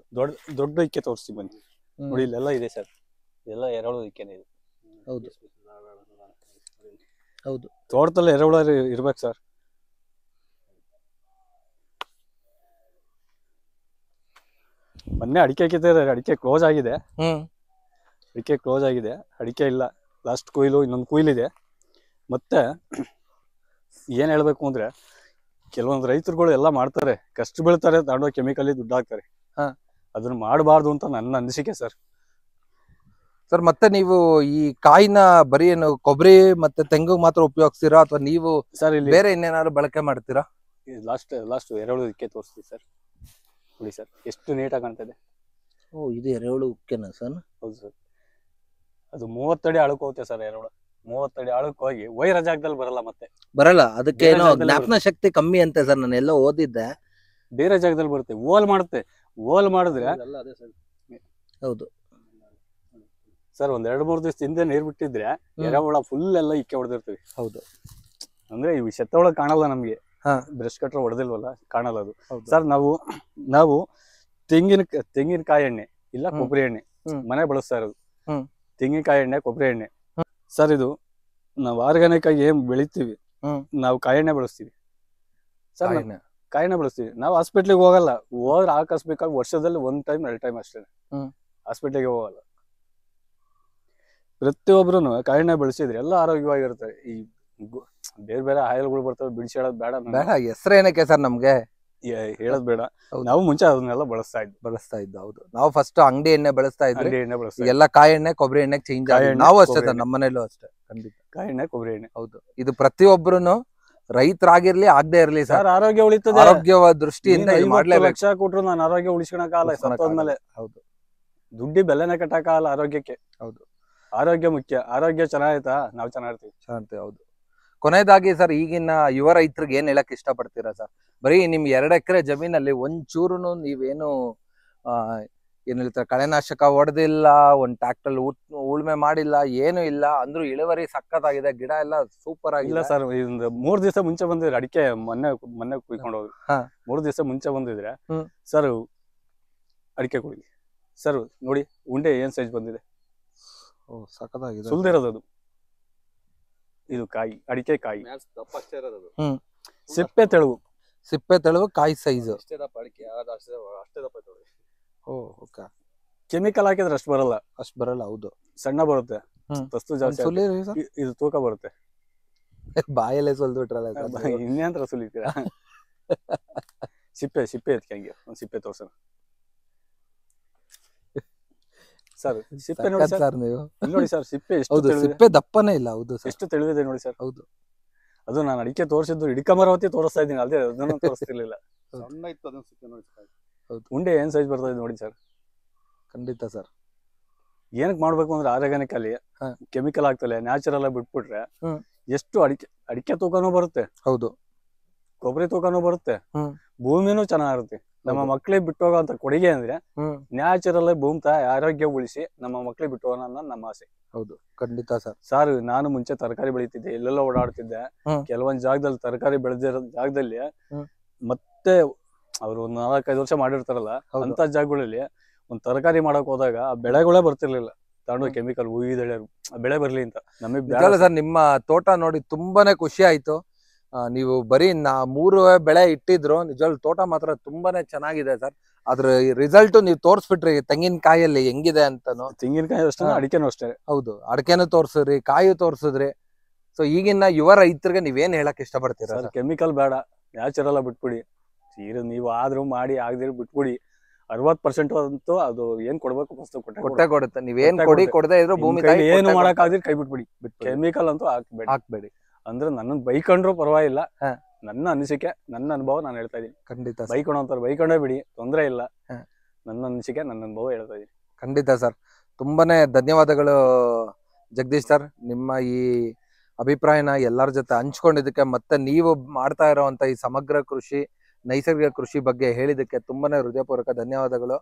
ದೊಡ್ಡ ಇಕ್ಕೆ ತೋರಿಸ್ತೀನಿ ಬನ್ನಿ. ನೋಡಿ, ಇಲ್ಲೆಲ್ಲ ಇದೆ ಸರ್. ಇದೆಲ್ಲ ಎರೆಹುಳದ ಇಕ್ಕೆನ ಇದು. ಹೌದು ಹೌದು, ತೋಟದಲ್ಲಿ ಎರೆಹುಳ ಇರ್ಬೇಕು ಸರ್. ಮೊನ್ನೆ ಅಡಿಕೆ ಹಾಕಿದ್ದಾರೆ, ಅಡಿಕೆ ಕ್ಲೋಸ್ ಆಗಿದೆ. ಅಡಿಕೆ ಇಲ್ಲ, ಲಾಸ್ಟ್ ಕೊಯ್ಲು, ಇನ್ನೊಂದು ಕೊಯ್ಲಿದೆ. ಮತ್ತೆ ಏನ್ ಹೇಳ್ಬೇಕು ಅಂದ್ರೆ, ಕೆಲವೊಂದು ರೈತರುಗಳು ಎಲ್ಲ ಮಾಡ್ತಾರೆ, ಕಷ್ಟ ಬೀಳ್ತಾರೆ, ತಗೊಂಡೋಗಿ ಕೆಮಿಕಲ್ ದುಡ್ಡು ಹಾಕ್ತಾರೆ. ಅದನ್ನ ಮಾಡಬಾರ್ದು ಅಂತ ನನ್ನ ಅನಿಸಿಕೆ ಸರ್. ಸರ್, ಮತ್ತೆ ನೀವು ಈ ಕಾಯಿನ ಬರೀ ಏನು ಕೊಬ್ಬರಿ ಮತ್ತೆ ತೆಂಗು ಮಾತ್ರ ಉಪಯೋಗಿಸ್ತೀರಾ, ಅಥವಾ ನೀವು ಸರ್ ಇಲ್ಲಿ ಬೇರೆ ಇನ್ನೇನಾದ್ರು ಬಳಕೆ ಮಾಡ್ತೀರಾ? ಲಾಸ್ಟ್ ಎರೆಹುಳು ಇಕ್ಕೆ ತೋರಿಸ್ತೀವಿ ಸರ್. ನೋಡಿ ಸರ್, ಎಷ್ಟು ನೀಟಾಗಿ ಕಾಣ್ತಾ ಇದೆ. ಓ, ಇದು ಎರೆಹುಳು ಉಕ್ಕೆನಾ ಸರ್? ಹೌದು ಸರ್. ಅದು 30 ಅಡಿ ಆಳಕ್ಕೆ ಹೋಗುತ್ತೆ ಸರ್. ಎರೆಹುಳು 30 ಅಡಿ ಆಳಕ್ಕೆ ಹೋಗಿ ವೈರ ಜಾಗದಲ್ಲಿ ಮತ್ತೆ ಬರಲ್ಲ. ಅದಕ್ಕೆ ಏನೋ ಜ್ಞಾಪನ ಶಕ್ತಿ ಕಮ್ಮಿ ಅಂತೆ ಸರ್. ನಾನು ಎಲ್ಲ ಓದಿದ್ದೆ. ಬೇರೆ ಜಾಗದಲ್ಲಿ ಬರುತ್ತೆ, ಓಲ್ ಮಾಡುತ್ತೆ. ಓಲ್ ಮಾಡಿದ್ರೆ ಹೌದು ಸರ್. ಒಂದ್ 2-3 ದಿವಸ ಹಿಂದೆ ನೀರ್ ಬಿಟ್ಟಿದ್ರೆ ಎರೆಹುಳ ಫುಲ್ ಎಲ್ಲ ಇಕ್ಕೆ ಹೊಡೆದಿರ್ತೀವಿ. ಹೌದು, ಅಂದ್ರೆ ಈ ಶೆತ್ತೊಳಗೆ ಕಾಣಲ್ಲ ನಮ್ಗೆ. ಬ್ರಷ್ ಕಟ್ರೆ ಹೊಡೆದಿಲ್ವಲ್ಲ, ಕಾಣಲ್ಲ ಅದು ಸರ್. ನಾವು ತೆಂಗಿನಕಾಯಿ ಎಣ್ಣೆ ಇಲ್ಲ ಕೊಬ್ಬರಿ ಎಣ್ಣೆ ಮನೆ ಬಳಸ್ತಾ ಇರೋದು. ತೆಂಗಿನಕಾಯಿ ಎಣ್ಣೆ, ಕೊಬ್ಬರಿ ಎಣ್ಣೆ ಸರ್. ಇದು ನಾವು ಆರ್ಗಾನಿಕ್ ಆಗಿ ಏನ್ ಬೆಳಿತೀವಿ ನಾವು ಕಾಯಿ ಎಣ್ಣೆ ಬಳಸ್ತೀವಿ ಸರ್. ಕಾಯಿ ಎಣ್ಣೆ ಬಳಸ್ತೀವಿ. ನಾವು ಹಾಸ್ಪಿಟ್ಲಿಗೆ ಹೋಗಲ್ಲ. ಹೋದ್ರೆ ಹಾಕಿಸ್ಬೇಕಾಗಿ ವರ್ಷದಲ್ಲಿ 1 ಟೈಮ್ 2 ಟೈಮ್ ಅಷ್ಟೇ. ಹಾಸ್ಪಿಟ್ಲಿಗೆ ಹೋಗಲ್ಲ. ಪ್ರತಿಯೊಬ್ರು ಕಾಯಿ ಎಣ್ಣೆ ಬಳಸಿದ್ರೆ ಎಲ್ಲ ಆರೋಗ್ಯವಾಗಿರ್ತಾರೆ. ಈ ಬೇರೆ ಬೇರೆ ಆಯಿಲ್ಗಳು ಬರ್ತವೆ, ಬಿಡಿಸಿ ಹೇಳೋದ್ ಬೇಡ. ಹೆಸರೇನಕ್ಕೆ ಸರ್ ನಮ್ಗೆ ಹೇಳೋದ್ ಬೇಡ. ನಾವು ಮುಂಚೆ ಅದನ್ನೆಲ್ಲ ಬಳಸ್ತಾ ಇದ್ದು. ಹೌದು, ನಾವು ಫಸ್ಟ್ ಅಂಗಡಿ ಎಣ್ಣೆ ಬಳಸ್ತಾ ಇದ್ವಿ. ಎಣ್ಣೆ ಬಳಸ್ತಾ ಎಲ್ಲ ಕಾಯಿ ಎಣ್ಣೆ, ಕೊಬ್ಬರಿ ಎಣ್ಣೆ ಚೇಂಜ್ ಆಗಿ ನಾವು ಅಷ್ಟೇ ಸರ್, ನಮ್ಮ ಮನೇಲೂ ಅಷ್ಟೇ. ಖಂಡಿತ ಕಾಯಿ ಎಣ್ಣೆ, ಕೊಬ್ಬರಿ ಎಣ್ಣೆ. ಹೌದು, ಇದು ಪ್ರತಿಯೊಬ್ಬರು ರೈತರಾಗಿರ್ಲಿ ಆಗದೆ ಇರ್ಲಿ ಸರ್, ಆರೋಗ್ಯ ಉಳಿತದೆ. ಆರೋಗ್ಯ ದೃಷ್ಟಿಯಿಂದ ಲಕ್ಷ ಕೊಟ್ರು ನಾನು ಆರೋಗ್ಯ ಉಳಿಸ್ಕೊಳಕಾಗಲ್ಲ. ಸತ್ತೋದ್ಮೇಲೆ ಹೌದು, ದುಡ್ಡಿ ಬೆಲೆನೆ ಕಟ್ಟಕ್ಕಾಗಲ್ಲ ಆರೋಗ್ಯಕ್ಕೆ. ಹೌದು, ಆರೋಗ್ಯ ಮುಖ್ಯ. ಆರೋಗ್ಯ ಚೆನ್ನಾಯ್ತಾ ನಾವು ಚೆನ್ನಾಗಿರ್ತೀವಿ. ಹೌದು. ಕೊನೆಯದಾಗಿ ಸರ್, ಈಗಿನ ಯುವ ರೈತರಿಗೆ ಏನ್ ಹೇಳಕ್ ಇಷ್ಟಪಡ್ತೀರಾ ಸರ್? ಬರೀ ನಿಮ್ 2 ಎಕರೆ ಜಮೀನಲ್ಲಿ ಒಂಚೂರುನು ನೀವೇನು ಏನ್ ಹೇಳ್ತಾರೆ, ಕಳೆನಾಶಕ ಹೊಡೆದಿಲ್ಲ, ಒಂದ್ ಟ್ರ್ಯಾಕ್ಟರ್ ಉಳ್ಮೆ ಮಾಡಿಲ್ಲ, ಏನು ಇಲ್ಲ ಅಂದ್ರೂ ಇಳುವರಿ ಸಖತ್ತಾಗಿದೆ, ಗಿಡ ಎಲ್ಲ ಸೂಪರ್ ಆಗಿಲ್ಲ ಸರ್. 3 ದಿವಸ ಮುಂಚೆ ಬಂದಿದ್ರೆ ಅಡಿಕೆ ಮೊನ್ನೆ ಕುಯ್ಕೊಂಡು ಹೋದ್ರು. 3 ದಿವಸ ಮುಂಚೆ ಬಂದಿದ್ರೆ ಸರ್ ಅಡಿಕೆ ಕುಯ್ಲಿ ಸರ್. ನೋಡಿ ಉಂಡೆ ಏನ್ ಸೈಜ್ ಬಂದಿದೆ. ಸಖತ್ತಾಗಿದೆ, ಸುಲ್ದಿರೋದು ಅದು. ಇದು ಕಾಯಿ, ಅಡಿಕೆ ಕಾಯಿ ಸಿಪ್ಪೆ ತೆಳುವು, ಕಾಯಿ ಸೈಜ್. ಕೆಮಿಕಲ್ ಹಾಕಿದ್ರೆ ಅಷ್ಟು ಬರಲ್ಲ. ಹೌದು, ಸಣ್ಣ ಬರುತ್ತೆ, ತಸ್ತು ಜಾಸ್ತಿ. ಇದು ತೂಕ ಬರುತ್ತೆ. ಬಾಯಲ್ಲೇ ಸುಲ್ದ್ಬಿಟ್ರಲ್ಲ, ಇನ್ನೇಂತರ ಸುಲಿತೀರಾ? ಸಿಪ್ಪೆ ಎತ್ಕೆ ಹಂಗೆ ಒಂದ್ ಸಿಪ್ಪೆ ತೋರ್ಸೋಣ ಸರ್. ಸಿಪ್ಪೆ ನೋಡಿ ಸರ್, ನೀವು ನೋಡಿ ಸರ್, ಸಿಪ್ಪೆ ಸಿಪ್ಪೆ ದಪ್ಪನೇ ಇಲ್ಲ. ಹೌದು, ಎಷ್ಟು ತೆಳುವಿದೆ ನೋಡಿ ಸರ್. ಹೌದು, ಅದು ನಾನು ಅಡಿಕೆ ತೋರಿಸಿದ್ದು ಇಡಿಕಮರಾವತಿ ತೋರಿಸ್ತಾ ಇದ್ದೀನಿ, ಅದೇ ಅದನ್ನು ತೋರಿಸ್ತಿರ್ಲಿಲ್ಲ. ಉಂಡೆ ಏನ್ ಸೈಜ್ ಬರ್ತಾ ಇದೆ ನೋಡಿ ಸರ್. ಖಂಡಿತ ಸರ್. ಏನಕ್ ಮಾಡ್ಬೇಕು ಅಂದ್ರೆ ಆರ್ಗಾನಿಕ್ ಅಲ್ಲಿ ಕೆಮಿಕಲ್ ಆಗ್ತಲ್ಲ, ನ್ಯಾಚುರಲ್ ಆಗಿ ಬಿಟ್ಬಿಟ್ರೆ ಎಷ್ಟು ಅಡಿಕೆ ತೂಕನೂ ಬರುತ್ತೆ. ಹೌದು, ಕೊಬ್ಬರಿ ತೂಕನೂ ಬರುತ್ತೆ, ಭೂಮಿನೂ ಚೆನ್ನಾಗಿರುತ್ತೆ. ನಮ್ಮ ಮಕ್ಳಿಗೆ ಬಿಟ್ಟೋಗಂತ ಕೊಡುಗೆ ಅಂದ್ರೆ ನ್ಯಾಚುರಲ್ ಆಗಿ ಭೂಮಿ ತಾಯಿ ಆರೋಗ್ಯ ಉಳಿಸಿ ನಮ್ಮ ಮಕ್ಳಿಗೆ ಬಿಟ್ಟು ಹೋಗೋಣ ಅನ್ನೋದು ನಮ್ಮ ಆಸೆ. ಹೌದು, ಖಂಡಿತ ಸರ್. ಸರ್, ನಾನು ಮುಂಚೆ ತರಕಾರಿ ಬೆಳಿತಿದ್ದೆ, ಎಲ್ಲೆಲ್ಲ ಓಡಾಡ್ತಿದ್ದೆ. ಕೆಲವೊಂದ್ ಜಾಗದಲ್ಲಿ ತರಕಾರಿ ಬೆಳೆದಿರೋ ಜಾಗದಲ್ಲಿ ಮತ್ತೆ ಅವ್ರು 4-5 ವರ್ಷ ಮಾಡಿರ್ತಾರಲ್ಲ, ಅಂತ ಜಾಗಗಳಲ್ಲಿ ಒಂದ್ ತರಕಾರಿ ಮಾಡಕ್ ಹೋದಾಗ ಆ ಬೆಳೆಗಳೇ ಬರ್ತಿರ್ಲಿಲ್ಲ. ತಗೊಂಡು ಕೆಮಿಕಲ್ ಹೂವಿದಳೆ ಬೆಳೆ ಬರ್ಲಿ ಅಂತ. ನಮಗೆ ಸರ್, ನಿಮ್ಮ ತೋಟ ನೋಡಿ ತುಂಬಾನೇ ಖುಷಿ ಆಯ್ತು. ನೀವು ಬರೀ 3 ಬೆಳೆ ಇಟ್ಟಿದ್ರು, ನಿಜವಾಗ್ಲೂ ತೋಟ ಮಾತ್ರ ತುಂಬಾನೇ ಚೆನ್ನಾಗಿದೆ ಸರ್. ಅದ್ರ ರಿಸಲ್ಟ್ ನೀವು ತೋರ್ಸ್ಬಿಟ್ರಿ, ತೆಂಗಿನಕಾಯಲ್ಲಿ ಹೆಂಗಿದೆ ಅಂತಾನು. ತೆಂಗಿನಕಾಯಿ ಅಷ್ಟೇ, ಅಡಿಕೆನೂ ಅಷ್ಟೇ. ಹೌದು, ಅಡಿಕೆನೂ ತೋರ್ಸಿದ್ರಿ, ಕಾಯಿ ತೋರ್ಸಿದ್ರಿ. ಸೊ ಈಗಿನ ಯುವ ರೈತರಿಗೆ ನೀವೇನ್ ಹೇಳಕ್ ಇಷ್ಟಪಡ್ತೀರಾ? ಕೆಮಿಕಲ್ ಬೇಡ, ನ್ಯಾಚುರಲ್ ಬಿಟ್ಬಿಡಿ. ನೀವು ಆದ್ರೂ ಮಾಡಿ ಆಗದಿರು ಬಿಟ್ಬಿಡಿ. 60% ಅಂತೂ ಅದು ಏನ್ ಕೊಡ್ಬೇಕು ಕೊಟ್ಟೆ ಕೊಡುತ್ತೆ. ನೀವೇನ್ ಕೊಡದೆ ಇದ್ರು ಭೂಮಿ ತಾಯಿ ಏನು ಮಾಡಕ್ ಆಗದಿರ್ ಕೈ ಬಿಟ್ಬಿಡಿ. ಕೆಮಿಕಲ್ ಅಂತೂ ಹಾಕ್ಬೇಡಿ. ಅಂದ್ರೆ ನನ್ನ ಬೈಕೊಂಡ್ರು ಪರವಾಗಿಲ್ಲ. ನನ್ನ ಅನಿಸಿಕೆ, ನನ್ನ ಅನುಭವ ನಾನು ಹೇಳ್ತಾ ಇದೀನಿ. ಖಂಡಿತ ಬೈಕೊಂಡಂತಾರೆ ಬೈಕೊಂಡೇ ಬಿಡಿ, ತೊಂದರೆ ಇಲ್ಲ. ನನ್ನ ಅನಿಸಿಕೆ, ನನ್ನ ಅನುಭವ ಹೇಳ್ತಾ ಇದೀನಿ. ಖಂಡಿತ ಸರ್. ತುಂಬಾನೇ ಧನ್ಯವಾದಗಳು ಜಗದೀಶ್ ಸರ್. ನಿಮ್ಮ ಈ ಅಭಿಪ್ರಾಯನ ಎಲ್ಲರ ಜೊತೆ ಹಂಚ್ಕೊಂಡಿದ್ದಕ್ಕೆ, ಮತ್ತೆ ನೀವು ಮಾಡ್ತಾ ಇರೋವಂತ ಈ ಸಮಗ್ರ ಕೃಷಿ, ನೈಸರ್ಗಿಕ ಕೃಷಿ ಬಗ್ಗೆ ಹೇಳಿದಕ್ಕೆ ತುಂಬಾನೇ ಹೃದಯಪೂರ್ವಕ ಧನ್ಯವಾದಗಳು.